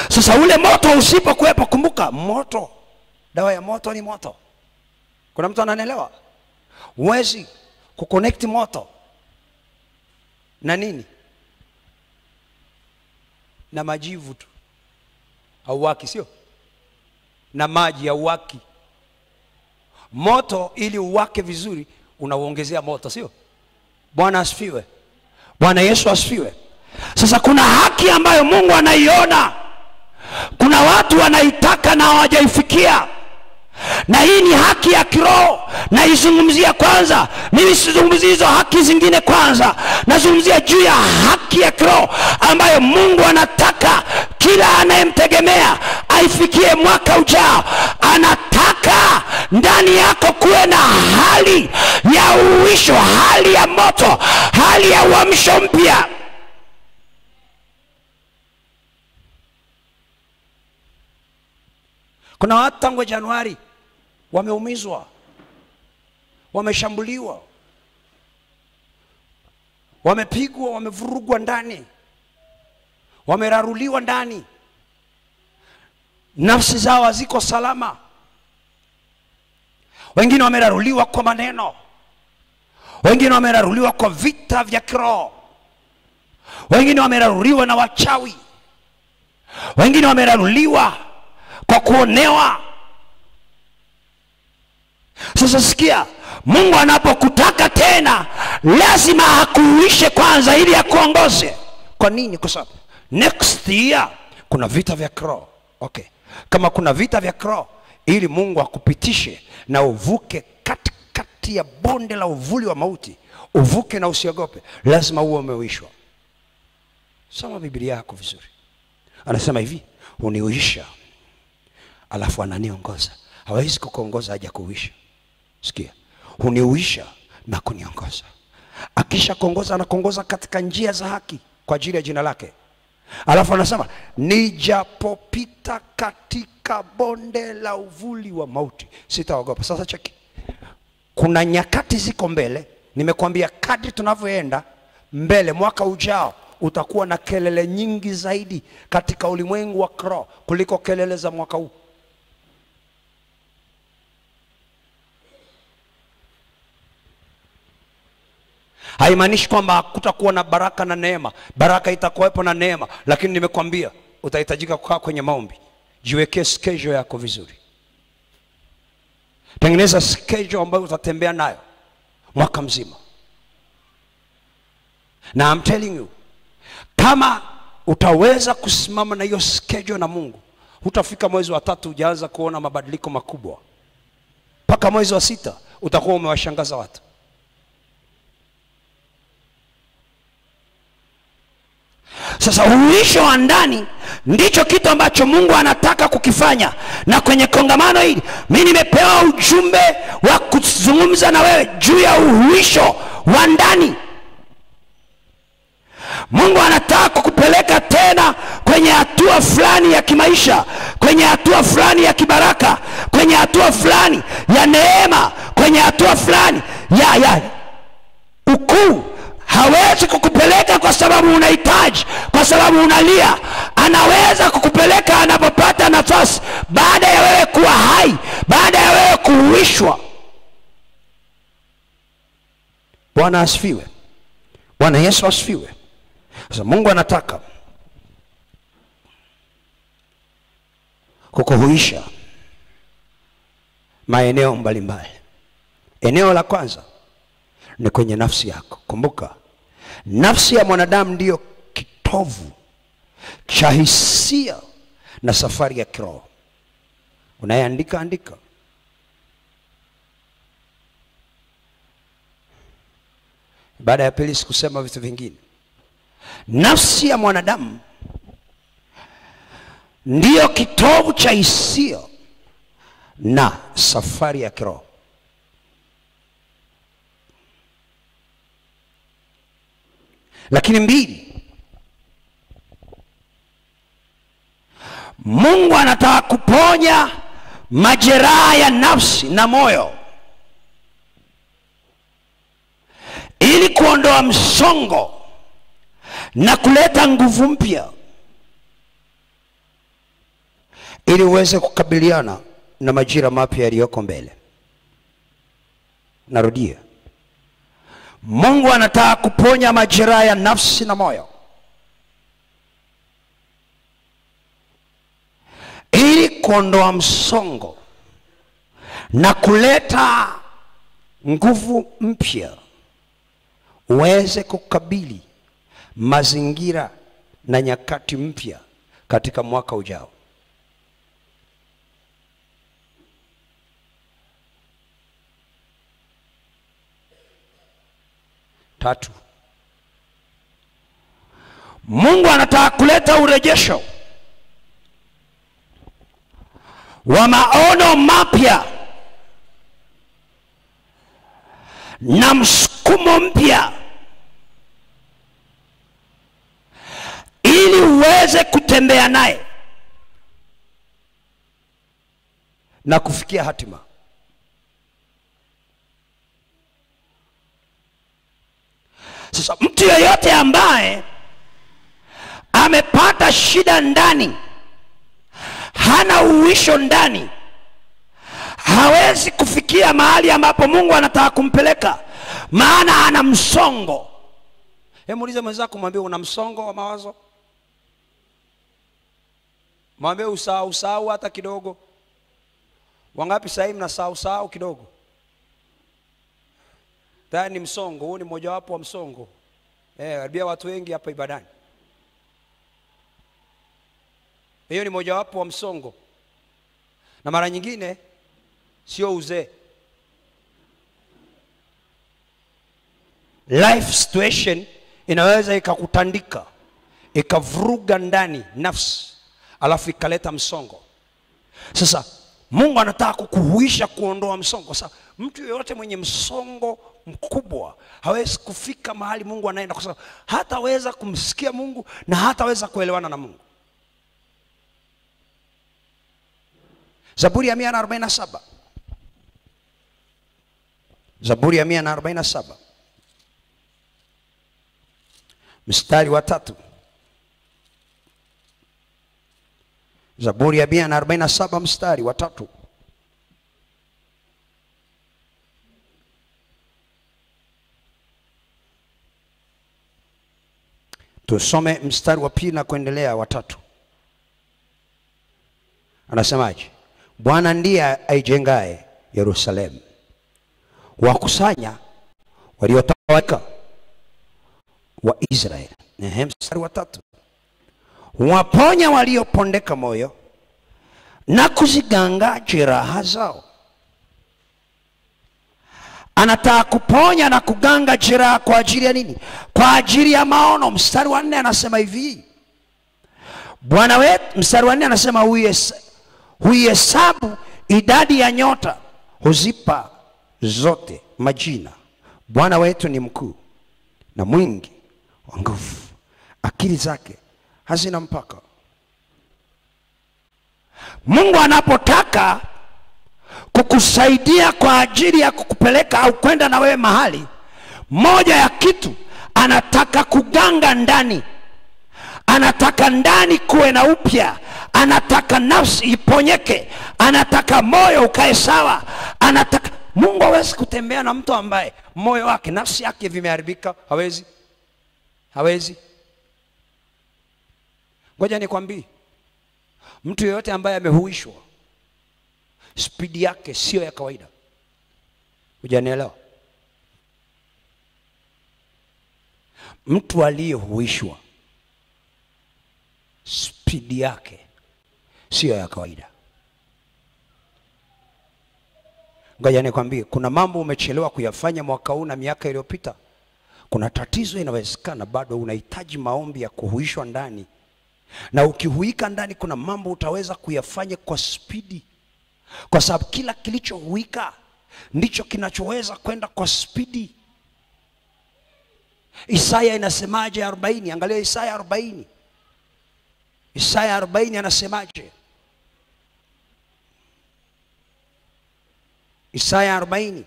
Sasa ule moto usipokuwepo, kumbuka moto, dawa ya moto ni moto. Kuna mtu ananielewa? Huwezi kuconnect moto na nini? Na majivu tu. Hauwaki, sio? Na maji hauwaki. Moto ili uwake vizuri unaongezea moto, sio? Bwana asifiwe. Bwana Yesu asifiwe. Sasa kuna haki ambayo Mungu anaiona. Kuna watu wanaitaka na hawajaifikia. Na hii ni haki ya kiroho. Na izungumzia kwanza. Mimi sizungumzia hizo haki zingine kwanza. Nazungumzia juu ya haki ya kiroho ambayo Mungu anataka kila anayemtegemea aifikie mwaka ujao. Anataka ndani yako kuwe na hali ya uwisho, hali ya moto, hali ya uamsho mpya. Kuna watu tangu Januari wameumizwa, wameshambuliwa, wamepigwa, wamevurugwa ndani, wameraruliwa ndani. Nafsi zao haziko salama. Wengine wameraruliwa kwa maneno, wengine wameraruliwa kwa vita vya kiroho, wengine wameraruliwa na wachawi, wengine wameraruliwa kwa kuonewa. Sasa sikia, Mungu anapokutaka tena lazima akuuishe kwanza ili akuongoze. Kwa nini? Kwa sababu next year kuna vita vya kiroho. Okay, kama kuna vita vya kiroho, ili Mungu akupitishe na uvuke katikati ya bonde la uvuli wa mauti, uvuke na usiogope, lazima uwe umeuishwa. Soma Biblia yako vizuri. Anasema hivi, uniuisha alafu ananiongoza. Hawezi kukuongoza haja kuuisha. Sikia, uniuisha na kuniongoza. Akisha kuongoza, anakuongoza katika njia za haki kwa ajili ya jina lake. Alafu anasema, nijapopita katika bonde la uvuli wa mauti sitaogopa. Sasa cheki, kuna nyakati ziko mbele. Nimekuambia kadri tunavyoenda mbele, mwaka ujao utakuwa na kelele nyingi zaidi katika ulimwengu wa kiroho kuliko kelele za mwaka huu. Haimaanishi kwamba hakutakuwa na baraka na neema. Baraka itakuwepo na neema, lakini nimekwambia utahitajika kukaa kwenye maombi. Jiwekee schedule yako vizuri. Tengeneza schedule ambayo utatembea nayo mwaka mzima. Na I'm telling you, kama utaweza kusimama na hiyo schedule na Mungu, hutafika mwezi wa 3 hujaanza kuona mabadiliko makubwa. Mpaka mwezi wa 6 utakuwa umewashangaza watu. Sasa uisho wa ndani ndicho kitu ambacho Mungu anataka kukifanya. Na kwenye kongamano hili mimi nimepewa ujumbe wa kuzungumza na wewe juu ya uisho wa ndani. Mungu anataka kukupeleka tena kwenye hatua fulani ya kimaisha, kwenye hatua fulani ya kibaraka, kwenye hatua fulani ya neema, kwenye hatua fulani ya ukuu. Hawezi kukupeleka kwa sababu unahitaji, kwa sababu unalia. Anaweza kukupeleka anapopata nafasi baada ya wewe kuwa hai, baada ya wewe kuhuishwa. Bwana asifiwe. Bwana Yesu asifiwe. Sasa Mungu anataka kukuhuisha maeneo mbalimbali. Eneo la kwanza ni kwenye nafsi yako. Kumbuka, nafsi ya mwanadamu ndiyo kitovu cha hisia na safari ya kiroho. Unayeandika andika. Baada ya pili sikusema vitu vingine. Nafsi ya mwanadamu ndiyo kitovu cha hisia na safari ya kiroho. Lakini mbili, Mungu anataka kuponya majeraha ya nafsi na moyo ili kuondoa msongo na kuleta nguvu mpya ili uweze kukabiliana na majira mapya yaliyoko mbele. Narudia. Mungu anataka kuponya majeraha ya nafsi na moyo ili kuondoa msongo na kuleta nguvu mpya uweze kukabili mazingira na nyakati mpya katika mwaka ujao. Tatu, Mungu anataka kuleta urejesho wa maono mapya na msukumo mpya ili uweze kutembea naye na kufikia hatima. Sasa mtu yeyote ambaye amepata shida ndani, hana uwisho ndani, hawezi kufikia mahali ambapo Mungu anataka kumpeleka, maana ana msongo. Muulize mwenzako, mwambie una msongo wa mawazo. Mwambie usahau hata kidogo. Wangapi sasa hivi mnasahau kidogo? Tayari ni msongo. Huu ni mmoja wapo wa msongo. Karibia watu wengi hapa ibadani. Hiyo ni mmoja wapo wa msongo. Na mara nyingine sio uzee. Life situation inaweza ikakutandika, ikavuruga ndani nafsi, alafu ikaleta msongo. Sasa Mungu anataka kukuhuisha, kuondoa msongo. Sasa mtu yeyote mwenye msongo mkubwa hawezi kufika mahali Mungu anaenda, kwa sababu hataweza kumsikia Mungu na hataweza kuelewana na Mungu. Zaburi ya 147. Zaburi ya 147 mstari wa 3. Zaburi ya 147 mstari wa 3. Tusome mstari wa 2 na kuendelea wa 3. Anasemaje? Bwana ndiye aijengaye Yerusalemu, wakusanya waliotawanyika wa Israeli. Mstari wa 3. Waponya waliopondeka moyo na kuziganga jeraha zao. Anataka kuponya na kuganga jeraha kwa ajili ya nini? Kwa ajili ya maono. Mstari wa 4 anasema hivi. Bwana wetu, mstari wa 4 anasema huihesabu idadi ya nyota, huzipa zote majina. Bwana wetu ni mkuu na mwingi wa nguvu, akili zake hazina mpaka. Mungu anapotaka kukusaidia kwa ajili ya kukupeleka au kwenda na wewe mahali, moja ya kitu anataka kuganga ndani. Anataka ndani kuwe na upya, anataka nafsi iponyeke, anataka moyo ukae sawa, anataka. Mungu hawezi kutembea na mtu ambaye moyo wake, nafsi yake vimeharibika. Hawezi. Ngoja nikwambie, mtu yeyote ambaye amehuishwa, spidi yake sio ya kawaida. Hujanielewa? Mtu aliyehuishwa, spidi yake sio ya kawaida. Ngoja nikwambie, kuna mambo umechelewa kuyafanya mwaka huu na miaka iliyopita. Kuna tatizo inawezekana bado unahitaji maombi ya kuhuishwa ndani. Na ukihuika ndani, kuna mambo utaweza kuyafanya kwa spidi, kwa sababu kila kilichohuika ndicho kinachoweza kwenda kwa spidi. Isaya inasemaje 40? Angalia Isaya 40. Isaya 40 anasemaje? Isaya 40.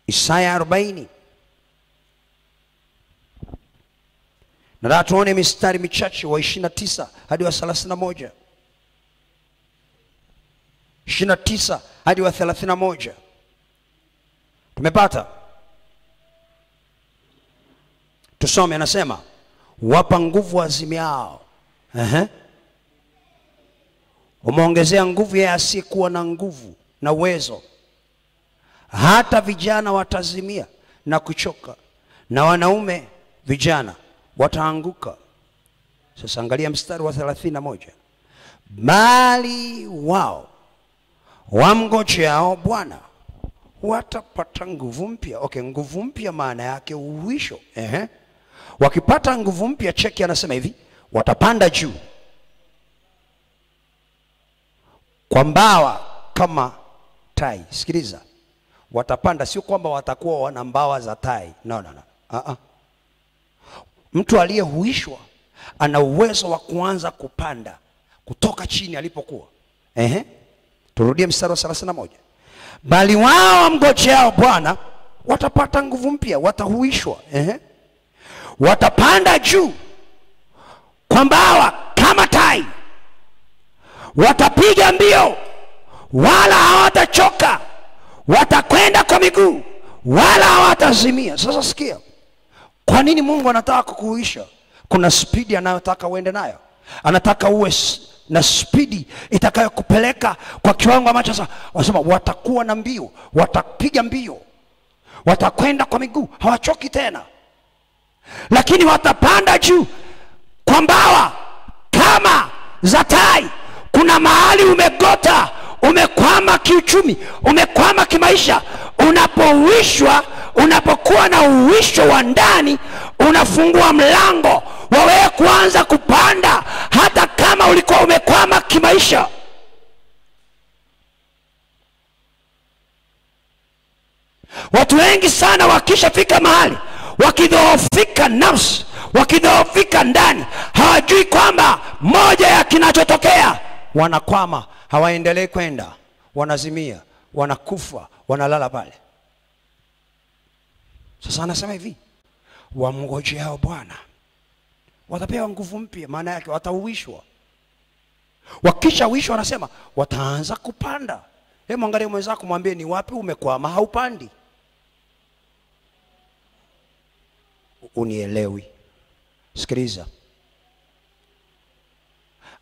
Isaya 40. Na tuone mistari michache wa 29 hadi wa 31. 29 hadi wa 31. Tumepata? Tusome. Anasema, wapa nguvu azimiao. Umeongezea nguvu ya asiyekuwa na nguvu na uwezo. Hata vijana watazimia na kuchoka, na wanaume vijana wataanguka. Sasa angalia mstari wa 31. Bali wao wamngojeao Bwana watapata nguvu mpya. Okay, nguvu mpya maana yake uhuisho. Wakipata nguvu mpya, cheki anasema hivi, watapanda juu kwa mbawa kama tai. Sikiliza, watapanda, sio kwamba watakuwa wana mbawa za tai. No. Mtu aliyehuishwa ana uwezo wa kuanza kupanda kutoka chini alipokuwa. Turudie mstari wa 31. Bali wao wamngojeao Bwana watapata nguvu mpya, watahuishwa. Watapanda juu kwa mbawa kama tai, watapiga mbio wala hawatachoka, watakwenda kwa miguu wala hawatazimia. Sasa sikia, kwa nini Mungu anataka kukuhuisha? Kuna spidi anayotaka uende nayo. Anataka uwe na spidi itakayokupeleka kwa kiwango ambacho sasa wasema watakuwa na mbio, watapiga mbio, watakwenda kwa miguu, hawachoki tena. Lakini watapanda juu kwa mbawa kama za tai. Kuna mahali umegota, umekwama kiuchumi, umekwama kimaisha. Unapohuishwa, unapokuwa na uhuisho wa ndani, unafungua mlango wa wewe kuanza kupanda hata kama ulikuwa umekwama kimaisha. Watu wengi sana wakishafika mahali, wakidhoofika nafsi, wakidhoofika ndani, hawajui kwamba moja ya kinachotokea, wanakwama, hawaendelei kwenda, wanazimia, wanakufa, wanalala pale. Sasa anasema hivi, wamngojeao Bwana watapewa nguvu mpya. Maana yake watahuishwa. Wakishahuishwa, anasema wataanza kupanda. Hebu angalia mwenzako, mwambie ni wapi umekwama haupandi. Unielewi? Sikiliza,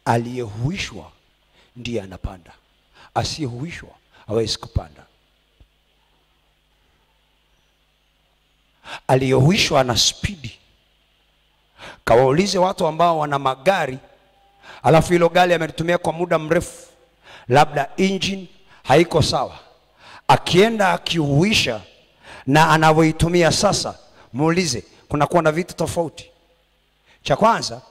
aliyehuishwa ndiye anapanda, asiyehuishwa hawezi kupanda. Aliyehuishwa ana spidi. Kawaulize watu ambao wana magari, alafu hilo gari amelitumia kwa muda mrefu, labda engine haiko sawa, akienda akihuisha na anavyoitumia sasa, muulize, kuna kuwa na vitu tofauti. Cha kwanza,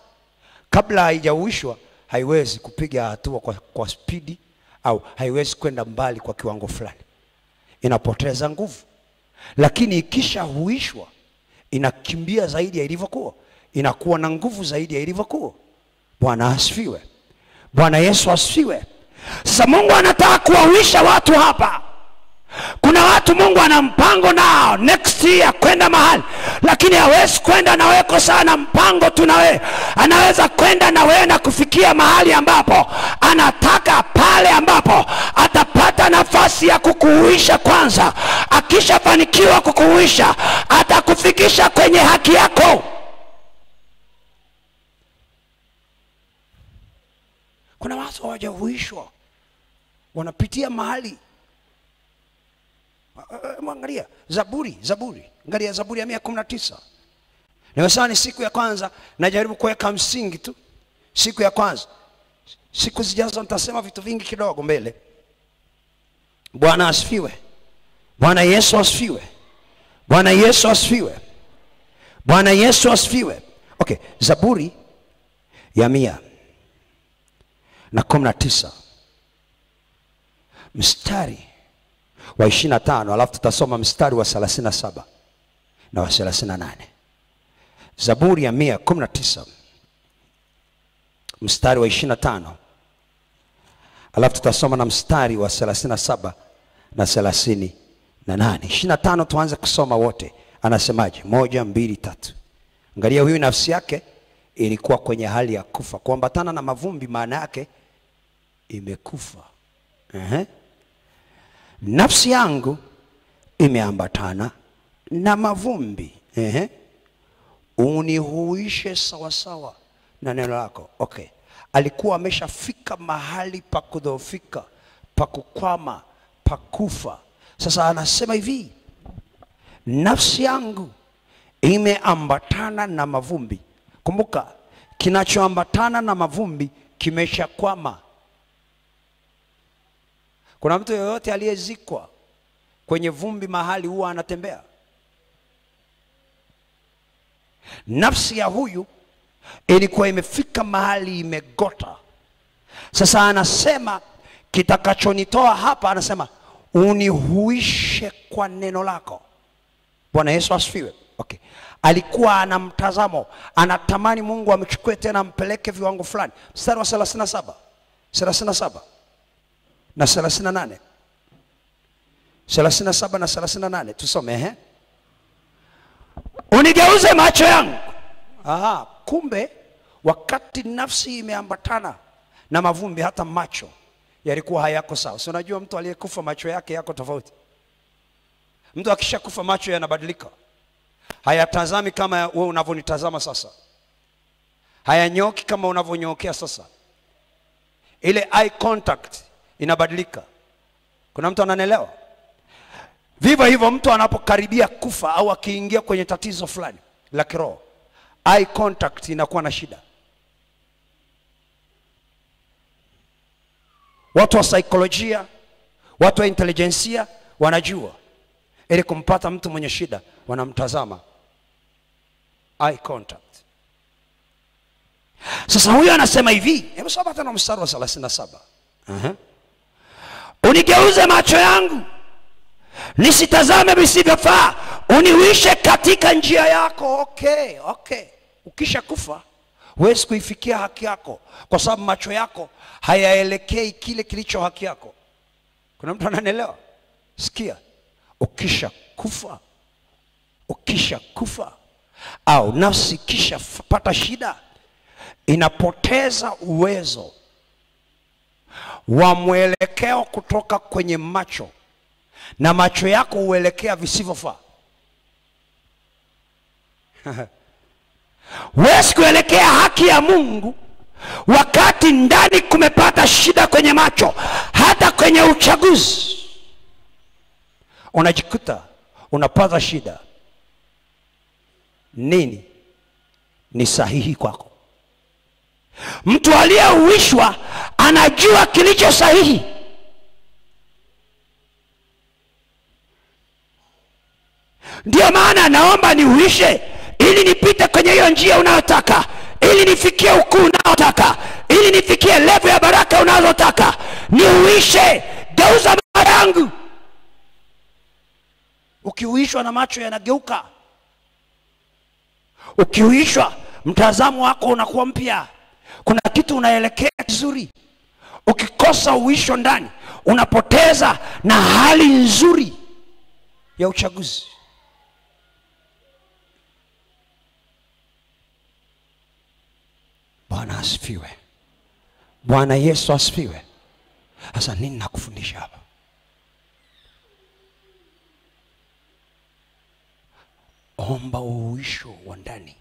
kabla haijahuishwa haiwezi kupiga hatua kwa spidi, au haiwezi kwenda mbali kwa kiwango fulani, inapoteza nguvu. Lakini ikisha huishwa, inakimbia zaidi ya ilivyokuwa, inakuwa na nguvu zaidi ya ilivyokuwa. Bwana asifiwe. Bwana Yesu asifiwe. Sasa Mungu anataka kuwahuisha watu hapa. Kuna watu Mungu ana mpango nao next year kwenda mahali, lakini hawezi kwenda na wewe kwa sana mpango tu na wewe. Anaweza kwenda na wewe na kufikia mahali ambapo anataka, pale ambapo atapata nafasi ya kukuhuisha kwanza. Akishafanikiwa kukuhuisha, atakufikisha kwenye haki yako. Kuna watu hawajahuishwa, wanapitia mahali. Angalia Zaburi, angalia Zaburi ya 119. Nimesema ni siku ya kwanza, najaribu kuweka msingi tu. Siku ya kwanza. Siku zijazo nitasema vitu vingi kidogo mbele. Bwana asifiwe. Bwana Yesu asifiwe. Bwana Yesu asifiwe. Bwana Yesu asifiwe. Okay, Zaburi ya 119 mstari wa 25, alafu tutasoma mstari wa 37 na wa 38. Zaburi ya 119 mstari wa 25, alafu tutasoma na mstari wa 37 na 38. 25 tuanze kusoma wote. Anasemaje? 1, 2, 3. Angalia, huyu nafsi yake ilikuwa kwenye hali ya kufa. Kuambatana na mavumbi maana yake imekufa. Nafsi yangu imeambatana na mavumbi. Unihuishe sawa sawa na neno lako. Okay. Alikuwa ameshafika mahali pa kudhoofika, pa kukwama, pa kufa. Sasa anasema hivi, nafsi yangu imeambatana na mavumbi. Kumbuka, kinachoambatana na mavumbi kimeshakwama. Kuna mtu yoyote aliyezikwa kwenye vumbi mahali huwa anatembea? Nafsi ya huyu ilikuwa imefika mahali imegota. Sasa anasema kitakachonitoa hapa, anasema unihuishe kwa neno lako. Bwana Yesu asifiwe. Okay. Alikuwa ana mtazamo, anatamani Mungu amchukue tena ampeleke viwango fulani. Mstari wa 37 na 38. 37 na 38 tusome. Unigeuze macho yangu. Kumbe wakati nafsi imeambatana na mavumbi, hata macho yalikuwa hayako sawa. Si unajua mtu aliyekufa macho yake yako tofauti. Mtu akishakufa macho yanabadilika. Hayatazami kama wewe unavyonitazama sasa. Hayanyoki kama unavyonyokea sasa. Ile eye contact inabadilika. Kuna mtu ananielewa? Vivyo hivyo mtu anapokaribia kufa au akiingia kwenye tatizo fulani la kiroho, eye contact inakuwa na shida. Watu wa saikolojia, watu wa intelijensia wanajua ili kumpata mtu mwenye shida wanamtazama eye contact. Sasa huyu anasema hivi, hebu soma tena mstari wa 37. Unigeuze macho yangu nisitazame visivyofaa, unihuishe katika njia yako. Okay. Ukisha kufa huwezi kuifikia haki yako kwa sababu macho yako hayaelekei kile kilicho haki yako. Kuna mtu ananielewa? Sikia, ukisha kufa au nafsi kisha pata shida, inapoteza uwezo wa mwelekeo kutoka kwenye macho, na macho yako huelekea visivyofaa. Huwezi kuelekea haki ya Mungu wakati ndani kumepata shida kwenye macho. Hata kwenye uchaguzi unajikuta unapata shida. Nini ni sahihi kwako? Mtu aliyehuishwa anajua kilicho sahihi. Ndio maana naomba nihuishe ili nipite kwenye hiyo njia unayotaka, ili nifikie ukuu unaotaka, ili nifikie level ya baraka unazotaka. Nihuishe, geuza macho yangu. Ukihuishwa na macho yanageuka. Ukihuishwa mtazamo wako unakuwa mpya. Kuna kitu unaelekea kizuri. Ukikosa uhuisho ndani, unapoteza na hali nzuri ya uchaguzi. Bwana asifiwe. Bwana Yesu asifiwe. Sasa nini nakufundisha hapa? Omba uhuisho wa ndani.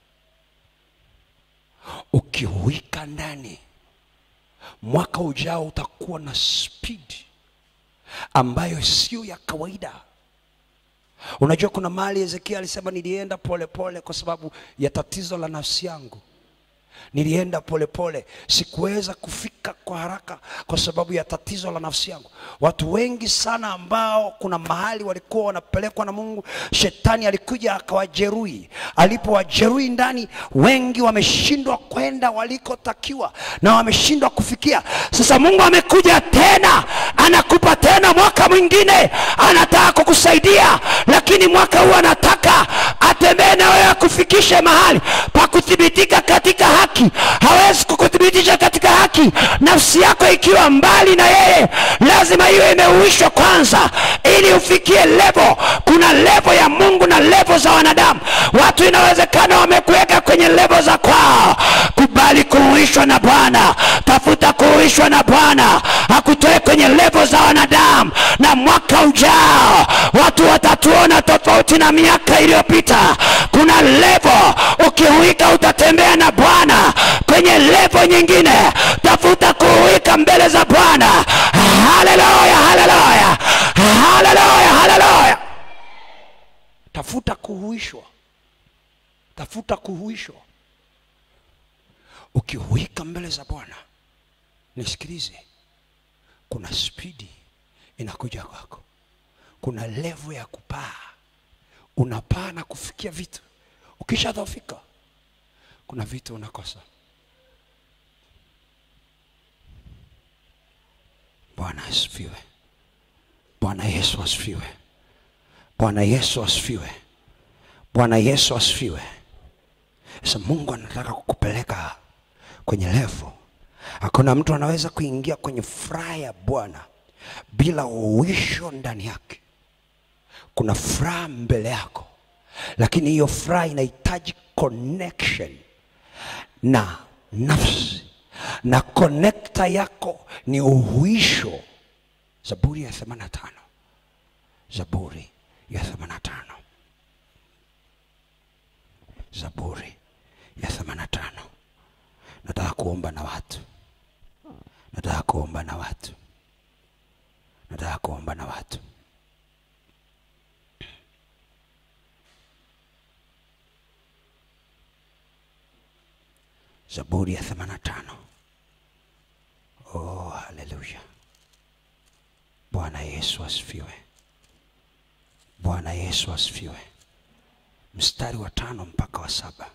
Ukihuika ndani, mwaka ujao utakuwa na speed ambayo sio ya kawaida. Unajua kuna mahali Ezekiel alisema nilienda pole pole kwa sababu ya tatizo la nafsi yangu. Nilienda pole pole, sikuweza kufika kwa haraka kwa sababu ya tatizo la nafsi yangu. Watu wengi sana ambao kuna mahali walikuwa wanapelekwa na Mungu, shetani alikuja akawajeruhi. Alipowajeruhi ndani, wengi wameshindwa kwenda walikotakiwa na wameshindwa kufikia. Sasa Mungu amekuja tena, anakupa tena mwaka mwingine, anataka kukusaidia, lakini mwaka huu anataka atembee na wewe kufikishe mahali pa kuthibitika katika haki. Hawezi kukuthibitisha katika haki nafsi yako ikiwa mbali na yeye. Lazima iwe imehuishwa kwanza ili ufikie level. Kuna level ya Mungu na level za wanadamu. Watu inawezekana wamekuweka kwenye level za kwao. Kubali kuhuishwa na Bwana. Tafuta kuhuishwa na Bwana, akutoe kwenye level za wanadamu. Na mwaka ujao watu watatuona tofauti na miaka iliyopita. Kuna level ukihuika utatembea na Bwana kwenye level nyingine. Tafuta kuhuika mbele za Bwana. Haleluya, haleluya, haleluya, haleluya. Tafuta kuhuishwa. Tafuta kuhuishwa. Ukihuika mbele za Bwana, nisikilize, kuna speedi inakuja kwako. Kuna level ya kupaa. Unapaa na kufikia vitu. Ukishadhofika, kuna vitu unakosa. Bwana asifiwe. Bwana Yesu asifiwe. Bwana Yesu asifiwe. Bwana Yesu asifiwe. Sasa Mungu anataka kukupeleka kwenye level. Hakuna mtu anaweza kuingia kwenye furaha ya Bwana bila uhuisho ndani yake. Kuna furaha mbele yako, lakini hiyo furaha inahitaji connection na nafsi, na connector yako ni uhuisho. Zaburi ya 85. Zaburi ya 85. Zaburi ya 85. Nataka kuomba na watu. Nataka kuomba na watu. Nataka kuomba na watu. Zaburi ya 85. Oh, haleluya. Bwana Yesu asifiwe. Bwana Yesu asifiwe. Mstari wa 5 mpaka wa 7.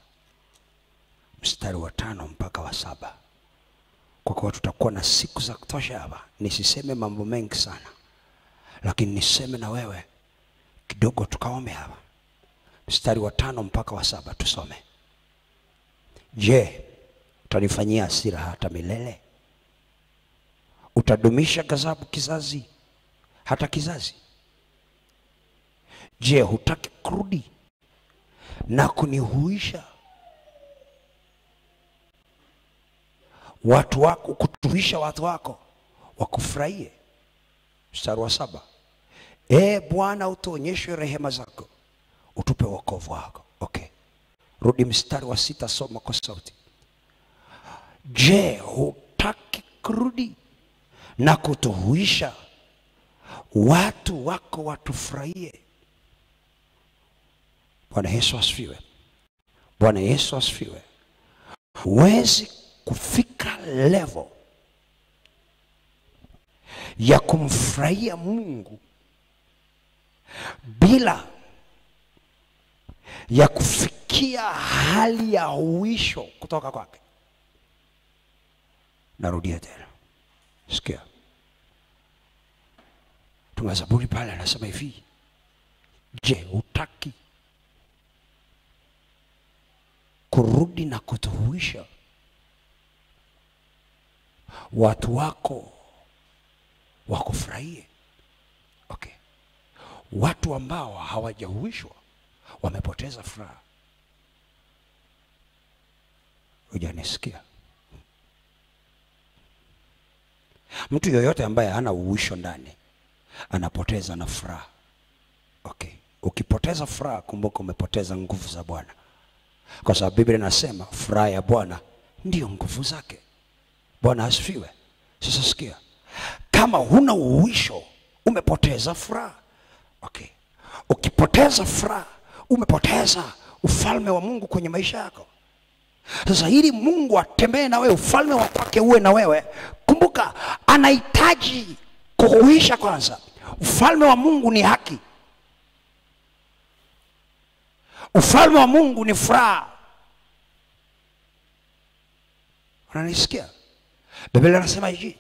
Mstari wa 5 mpaka wa 7. Kwa kuwa tutakuwa na siku za kutosha hapa, nisiseme mambo mengi sana, lakini niseme na wewe kidogo tukaombe hapa. Mstari wa 5 mpaka wa 7 tusome. Je, utanifanyia hasira hata milele? Utadumisha ghadhabu kizazi hata kizazi? Je, hutaki kurudi na kunihuisha watu wako, kutuhisha watu wako wakufurahie? Mstari wa 7. Bwana, utuonyeshe rehema zako, utupe wokovu wako. Okay. Rudi mstari wa 6, soma kwa sauti. Je, hutaki kurudi na kutuhuisha watu wako watufurahie? Bwana Yesu asifiwe. Bwana Yesu asifiwe. Huwezi kufika level ya kumfurahia Mungu bila ya kufikia hali ya uhuisho kutoka kwake. Narudia tena. Sikia. Tuna Zaburi pale anasema hivi. Je, hutaki kurudi na kutuhuisha watu wako wakufurahie. Okay. Watu ambao hawajahuishwa wamepoteza furaha. Hujanisikia? Mtu yoyote ambaye hana uhuisho ndani anapoteza na furaha. Okay. Ukipoteza furaha, kumbuka umepoteza nguvu za Bwana. Kwa sababu Biblia inasema furaha ya Bwana ndio nguvu zake. Bwana asifiwe. Sasa sikia. Kama huna uhuisho, umepoteza furaha. Okay. Ukipoteza furaha, umepoteza ufalme wa Mungu kwenye maisha yako. Sasa ili Mungu atembee na wewe, ufalme wa kwake uwe na wewe, kumbuka anahitaji kuhuisha kwanza. Ufalme wa Mungu ni haki. Ufalme wa Mungu ni furaha. Unanisikia? Biblia inasema hivi,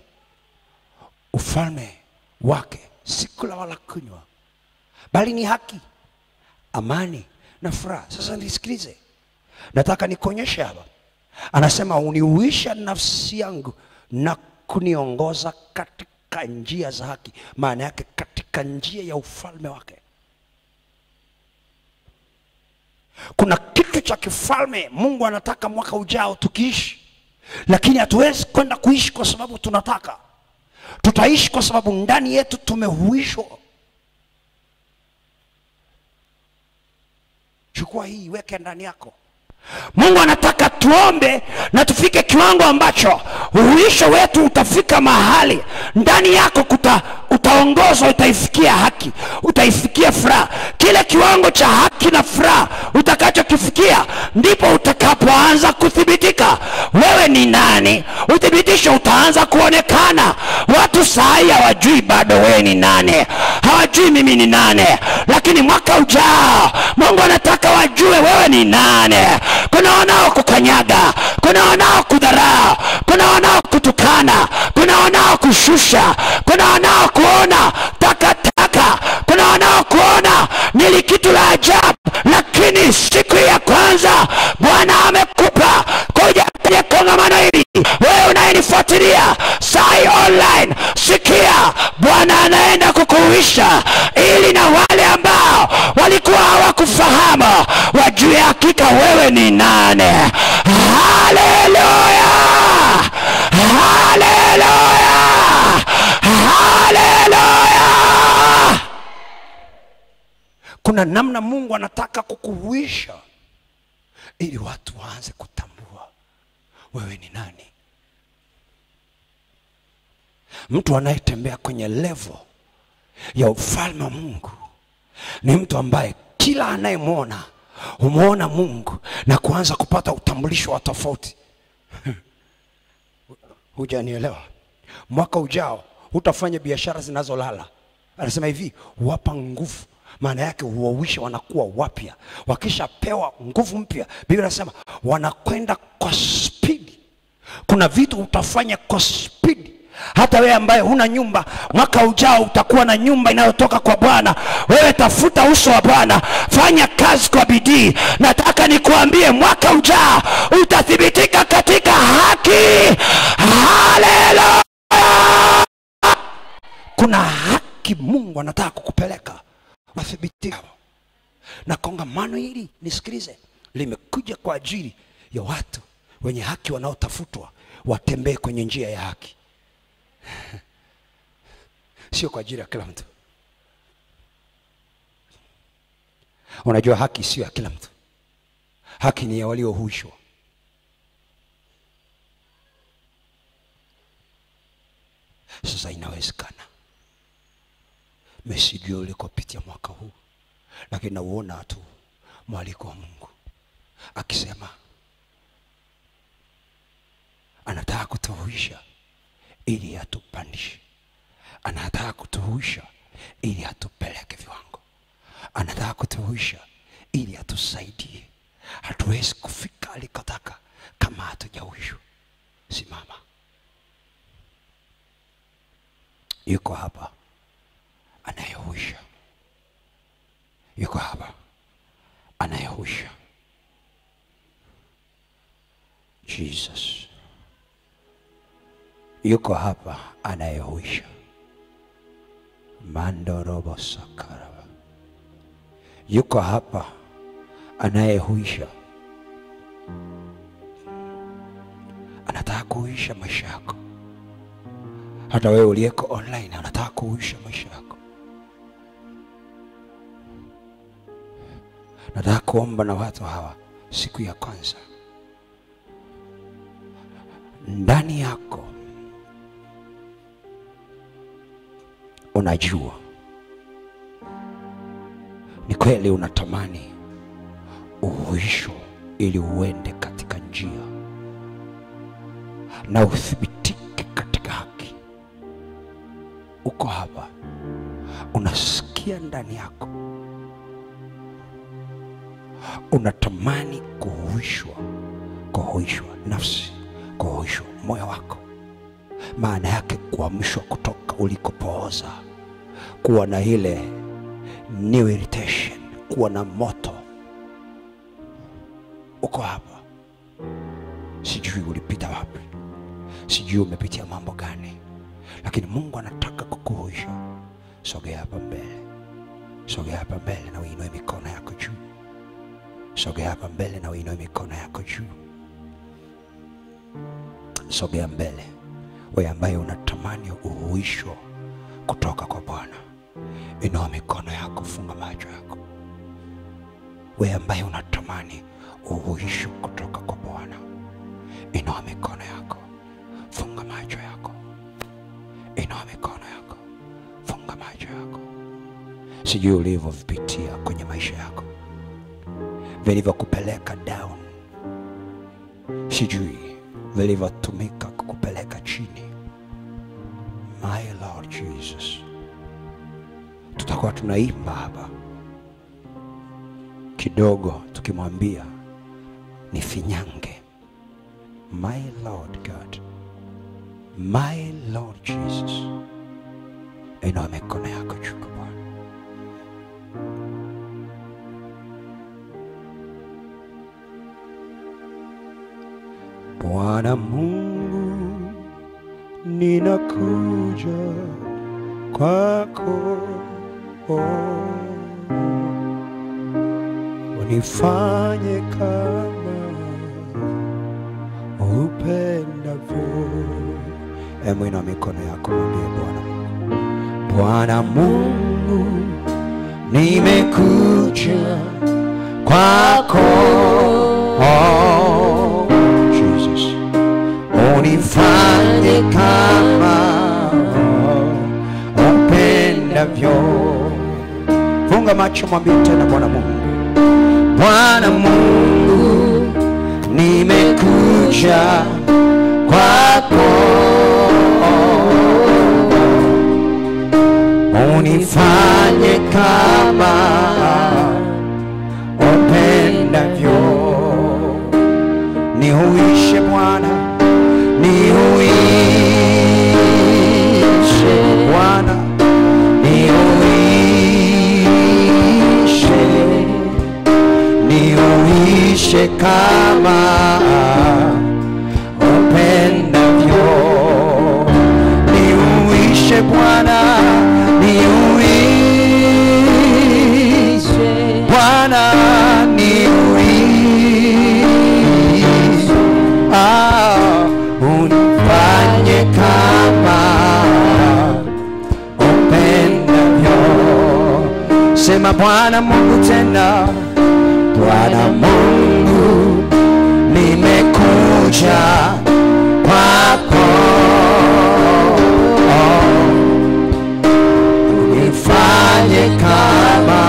ufalme wake si kula wala kunywa, bali ni haki, amani na furaha. Sasa nisikilize, nataka nikuonyeshe hapa. Anasema unihuisha nafsi yangu na kuniongoza katika njia za haki. Maana yake katika njia ya ufalme wake. Kuna kitu cha kifalme Mungu anataka mwaka ujao tukiishi. Lakini hatuwezi kwenda kuishi kwa sababu tunataka. Tutaishi kwa sababu ndani yetu tumehuishwa. Chukua hii, weke ndani yako. Mungu anataka tuombe na tufike kiwango ambacho uhuisho wetu utafika mahali ndani yako utaongozwa, utaifikia haki, utaifikia furaha. Kile kiwango cha haki na furaha utakachokifikia, ndipo utakapoanza kuthibitika wewe ni nani. Uthibitisho utaanza kuonekana. Watu sahi hawajui bado wewe ni nani, hawajui mimi ni nani, lakini mwaka ujao Mungu anataka wajue wewe ni nani. Kuna wanao kukanyaga, kuna wanao kudharau, kuna wanao kutukana, kuna wanao kushusha, kuna wanao kuona takataka, kuna wanao kuona ni kitu la ajabu. Lakini siku ya kwanza Bwana amekupa kuja kwenye kongamano hili. Wewe unayenifuatilia sai online, sikia, Bwana anaenda kukuhuisha ili na wale ambao walikuwa hawakufahamu wajue hakika wewe ni nani. Haleluya! Haleluya! Haleluya! Kuna namna Mungu anataka kukuhuisha ili watu waanze kutambua wewe ni nani. Mtu anayetembea kwenye level ya ufalme wa Mungu ni mtu ambaye kila anayemwona umuona Mungu na kuanza kupata utambulisho wa tofauti. Hujanielewa? Mwaka ujao utafanya biashara zinazolala. Anasema hivi, wapa nguvu. Maana yake huwawisha, wanakuwa wapya. Wakishapewa nguvu mpya, Biblia inasema wanakwenda kwa speed. Kuna vitu utafanya kwa speed. Hata wewe ambaye huna nyumba, mwaka ujao utakuwa na nyumba inayotoka kwa Bwana. Wewe tafuta uso wa Bwana, fanya kazi kwa bidii. Nataka nikuambie mwaka ujao utathibitika katika haki. Haleluya! Kuna haki Mungu anataka kukupeleka wathibitika. Na kongamano hili, nisikilize, limekuja kwa ajili ya watu wenye haki wanaotafutwa watembee kwenye njia ya haki. Sio kwa ajili ya kila mtu. Unajua haki sio ya kila mtu. Haki ni ya waliohuishwa. Sasa inawezekana mesijui ulikopitia mwaka huu, lakini nauona tu mwaliko wa Mungu akisema anataka kutuhuisha ili atupandishe. Anataka kutuhuisha ili atupeleke viwango. Anataka kutuhuisha ili atusaidie. Hatuwezi kufika alikotaka kama hatujahuishwa. Simama. Yuko hapa anayehuisha. Yuko hapa anayehuisha. Jesus. Yuko hapa anayehuisha. Mandorobo sakara. Yuko hapa anayehuisha. Anataka kuhuisha maisha yako. Hata wewe uliyeko online anataka kuhuisha maisha yako. Nataka kuomba na watu hawa siku ya kwanza. Ndani yako unajua ni kweli unatamani uhuisho ili uende katika njia na uthibitike katika haki. Uko hapa unasikia ndani yako unatamani kuhuishwa nafsi, kuhuishwa moyo wako. Maana yake kuamshwa kutoka ulikopooza, kuwa na ile new irritation, kuwa na moto. Uko hapa, sijui ulipita wapi, sijui umepitia mambo gani, lakini Mungu anataka kukuhuisha. Sogea hapa mbele, sogea hapa mbele na uinue mikono yako juu. Sogea hapa mbele na uinue mikono yako juu. Sogea mbele, wewe ambaye unatamani uhuisho kutoka kwa Bwana. Inua mikono yako, funga macho yako. Wewe ambaye unatamani uhuisho kutoka kwa Bwana, inua mikono yako, funga macho yako. Inua mikono yako, funga macho yako. Sijui ulivyopitia kwenye maisha yako, vilivyokupeleka down. Sijui vilivyotumika kukupeleka chini. My Lord Jesus, tutakuwa tunaimba hapa kidogo tukimwambia nifinyange. My Lord God, my Lord Jesus. Inua mikono yako juu kwa Bwana. Bwana Mungu, ninakuja kwako, unifanye kama upendavyo. Inua mikono yako, mwambie Bwana Mungu. Bwana Mungu, nimekuja kwako, unifanye kama upendavyo. Funga macho, mwambie tena Bwana Mungu. Bwana Mungu, nimekuja kwako, unifanye kama upendavyo. Nihuishe Bwana, nihuishe Bwana, nihuishe kama upendavyo. Nihuishe Bwana, nihuishe Bwana, unifanye kama upendavyo. Sema Bwana Mungu tena. Bwana Mungu, nimekuja kwako, unifanye kama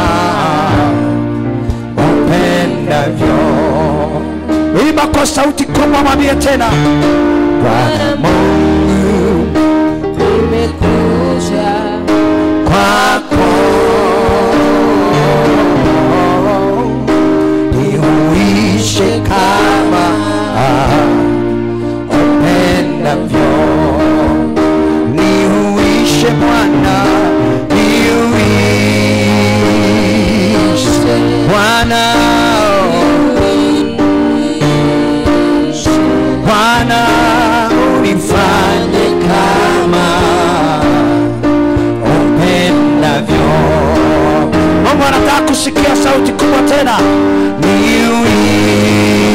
upendavyo. Imba kwa sauti kubwa, mwambie tena. Bwana Mungu, nimekuja kwako, nihuishe kama upendavyo. Nihuishe Bwana, nihuishe Bwana, Bwana, unifanye kama upendavyo. tena, niuishe,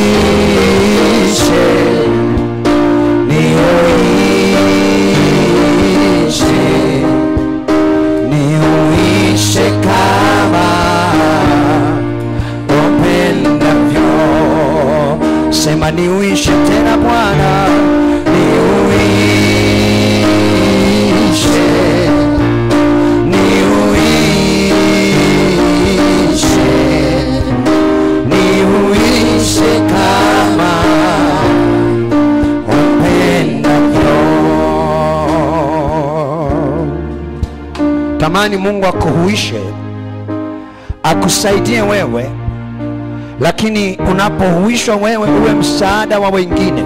niuishe, niuishe kama upendavyo. Sema niuishe tena Bwana, niuishe, niuishe, niuishe kama upendavyo. Tamani Mungu akuhuishe, akusaidie wewe, lakini unapohuishwa wewe uwe msaada wa wengine.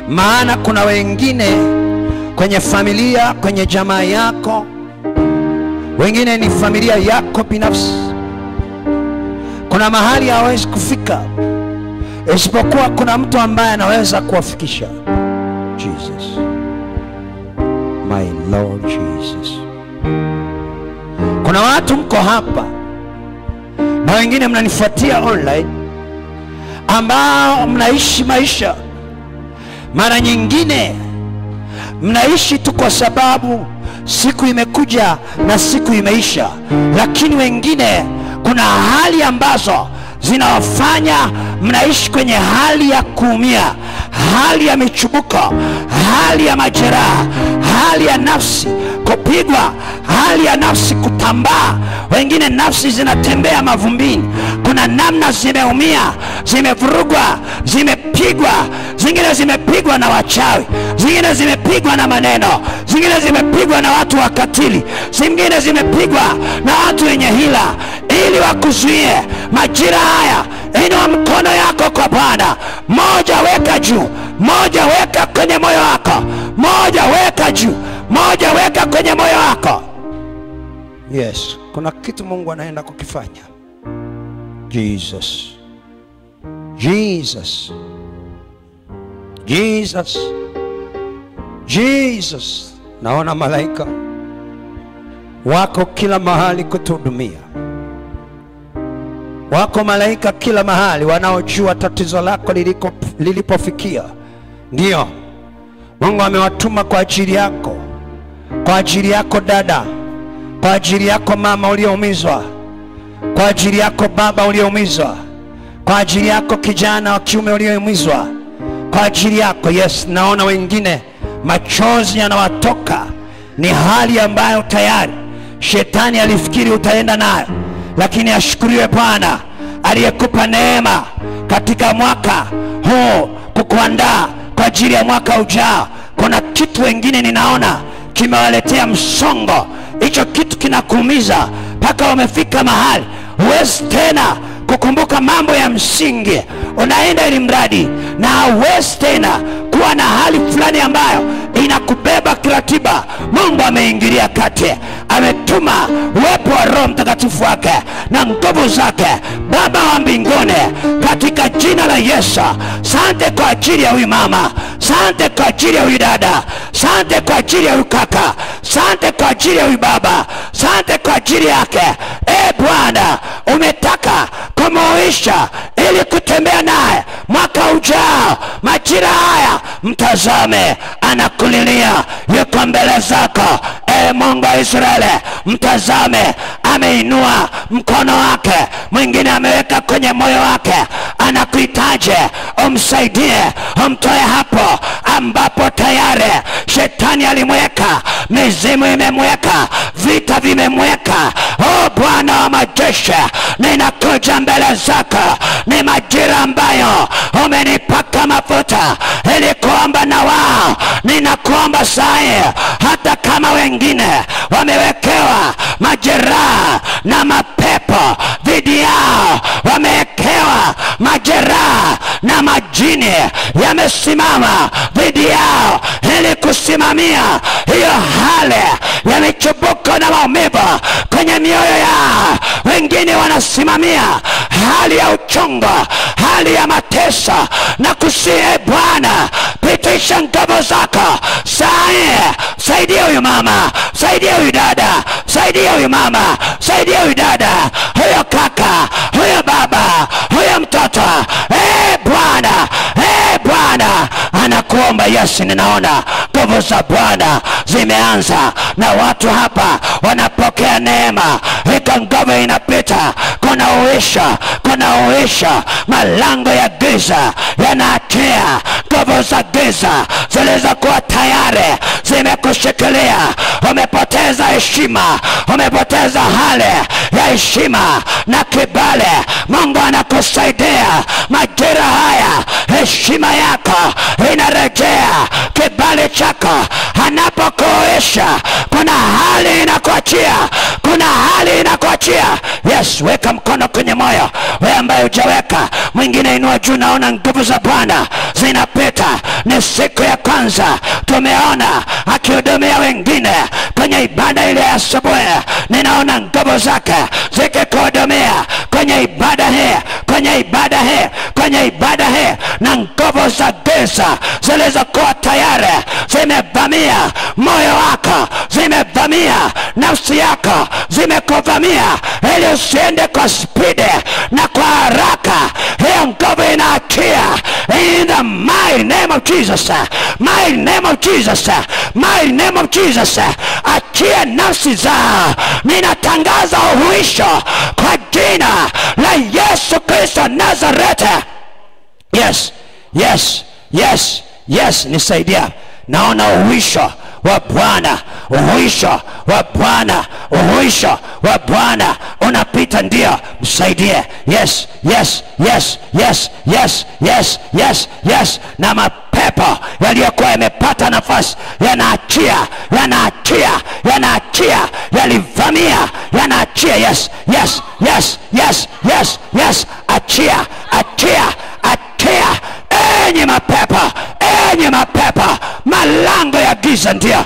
Maana kuna wengine kwenye familia, kwenye jamaa yako, wengine ni familia yako binafsi, kuna mahali hawezi kufika isipokuwa kuna mtu ambaye anaweza kuwafikisha. Jesus, my Lord Jesus. Kuna watu mko hapa na wengine mnanifuatia online, ambao mnaishi maisha, mara nyingine mnaishi tu kwa sababu siku imekuja na siku imeisha, lakini wengine kuna hali ambazo zinawafanya mnaishi kwenye hali ya kuumia, hali ya michubuko, hali ya majeraha, hali ya nafsi kupigwa, hali ya nafsi kutambaa. Wengine nafsi zinatembea mavumbini, kuna namna zimeumia, zimevurugwa, zimepigwa. Zingine zimepigwa na wachawi, zingine zimepigwa na maneno, zingine zimepigwa na watu wakatili, zingine zimepigwa na watu wenye hila. Ili wakuzuie majira haya, inua mkono yako kwa Bwana. Moja weka juu, moja weka kwenye moyo wako, moja weka juu, moja weka kwenye moyo wako. Yes, kuna kitu Mungu anaenda kukifanya. Jesus, Jesus, Jesus, Jesus. Naona malaika wako kila mahali kutuhudumia. Wako malaika kila mahali wanaojua tatizo lako lilipofikia. Ndio, Mungu amewatuma kwa ajili yako, kwa ajili yako dada, kwa ajili yako mama ulioumizwa, kwa ajili yako baba ulioumizwa, kwa ajili yako kijana wa kiume ulioumizwa, kwa ajili yako. Yes, naona wengine machozi yanawatoka. Ni hali ambayo tayari shetani alifikiri utaenda nayo, lakini ashukuriwe Bwana aliyekupa neema katika mwaka huu kukuandaa kwa ajili ya mwaka ujao. Kuna kitu wengine ninaona kimewaletea msongo, hicho kitu kinakuumiza mpaka umefika mahali huwezi tena kukumbuka mambo ya msingi. Unaenda ili mradi na huwezi tena kuwa na hali fulani ambayo inakubeba kiratiba. Mungu ameingilia kati, ametuma uwepo wa Roho Mtakatifu wake na nguvu zake. Baba wa mbinguni, katika jina la Yesu, asante kwa ajili ya huyu mama, asante kwa ajili ya huyu dada, asante kwa ajili ya huyu kaka, asante kwa ajili ya huyu baba, asante kwa ajili yake. Bwana, umetaka kumuisha ili kutembea naye mwaka ujao. Majira haya mtazame, anakulilia, yuko mbele zako. Mungu wa Israeli, mtazame, ameinua mkono wake, mwingine ameweka kwenye moyo wake. Anakuhitaji umsaidie, umtoe hapo ambapo tayari shetani alimweka, mizimu imemweka, vita vimemweka. Bwana wa majeshi, ninakuja mbele zako. Ni majira ambayo umenipaka mafuta ili kuomba na wao. Ninakuomba saa, hata kama wengine wamewekewa majeraha na mapepo dhidi yao, wamewekewa majeraha na majini yamesimama dhidi yao ili kusimamia hiyo hali ya michubuko na maumivu kwenye mioyo yao. Wengine wanasimamia hali ya uchungu, hali ya mateso, na kusihi Bwana, pitisha nguvu zako saa. Saidia huyu mama, saidia huyu dada, saidia huyu mama, saidia huyu dada, huyo kaka, huyo baba, huyo mtoto. Bwana anakuomba. Yesu, ninaona nguvu za Bwana zimeanza na watu hapa wanapokea neema. Iko nguvu inapita, kuna uisha, malango ya giza yanaachia. Nguvu za giza zilizokuwa tayari zimekushikilia. Umepoteza heshima, umepoteza hali ya heshima na kibali. Mungu anakusaidia majira haya. Heshima yako inarejea, kibali chako anapokuisha. Kuna hali inakuachia, Yes, weka mkono kwenye moyo. Wewe ambaye hujaweka, mwingine inua juu. Naona nguvu za Bwana zinapita. Ni siku ya kwanza tumeona akihudumia wengine kwenye ibada ile ya asubuhi. Ninaona nguvu zake zikikuhudumia kwenye ibada hii, na nguvu za giza zilizokuwa tayari zimevamia moyo wako, zimevamia nafsi yako, zimekuvamia ili usiende kwa spidi na kwa haraka. Hiyo nguvu inaachia in the mighty name of Jesus. Mighty name of Jesus. Achia nafsi zao. Ninatangaza uhuisho kwa jina la Yesu Kristo Nazareti. Yes, nisaidia. Naona uhuisho wa Bwana unapita. Ndio, msaidie. Yes. Na mapepo yaliyokuwa yamepata nafasi yanaachia, yalivamia, yanaachia. Yes. Achia. Enyi mapepo, malango ya giza. Ndio.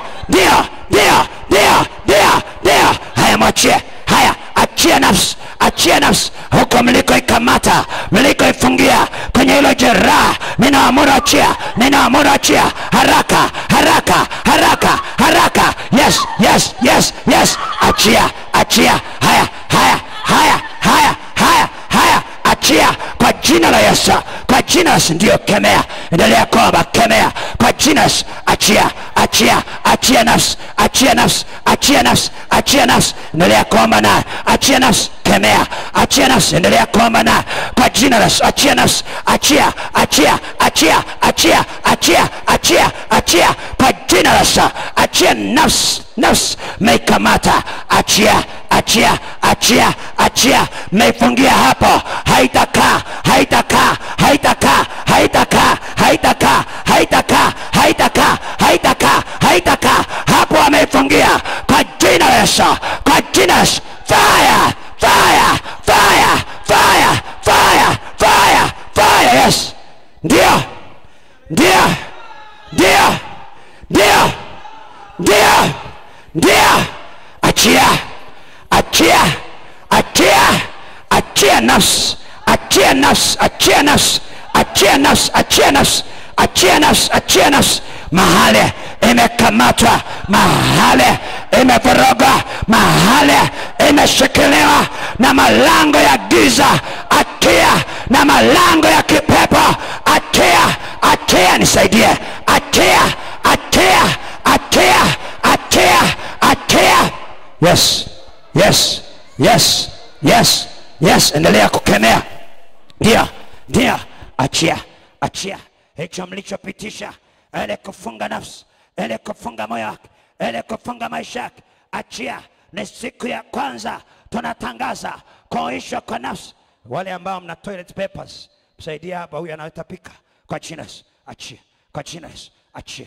Haya, mwachie. Haya, achia nafsi huko mlikoikamata, mlikoifungia kwenye hilo jeraha. Ninaamuru achia haraka. Yes. Achia. Haya. Achia kwa jina la Yesu. Ndio, kemea. Endelea kuomba, kemea kwa jina. Achia nafsi. Endelea kuomba na achia nafsi. Kemea, achia nafsi. Endelea kuomba na kwa jina la Yesu. Achia nafsi. Achia kwa jina la Yesu. Achia nafsi meikamata. Achia meifungia hapo. Haitakaa. Hapo ameifungia kwa jina la Yesu. Fire. Yes. Ndio. Achia nafsi. Mahali imekamatwa, mahali imevurugwa, mahali imeshikiliwa na malango ya giza. Achia, na malango ya kipepo. Achia, nisaidie. Achia. Yes. Endelea kukemea. Ndio. Achia. Hicho mlichopitisha, ile kufunga nafsi, ile kufunga moyo wake, ile kufunga maisha yake. Achia. Ni siku ya kwanza tunatangaza kuisha kwa nafsi. Wale ambao mna toilet papers, msaidia hapa, huyu anatapika. Kwa jina, achia. Kwa jina, achia.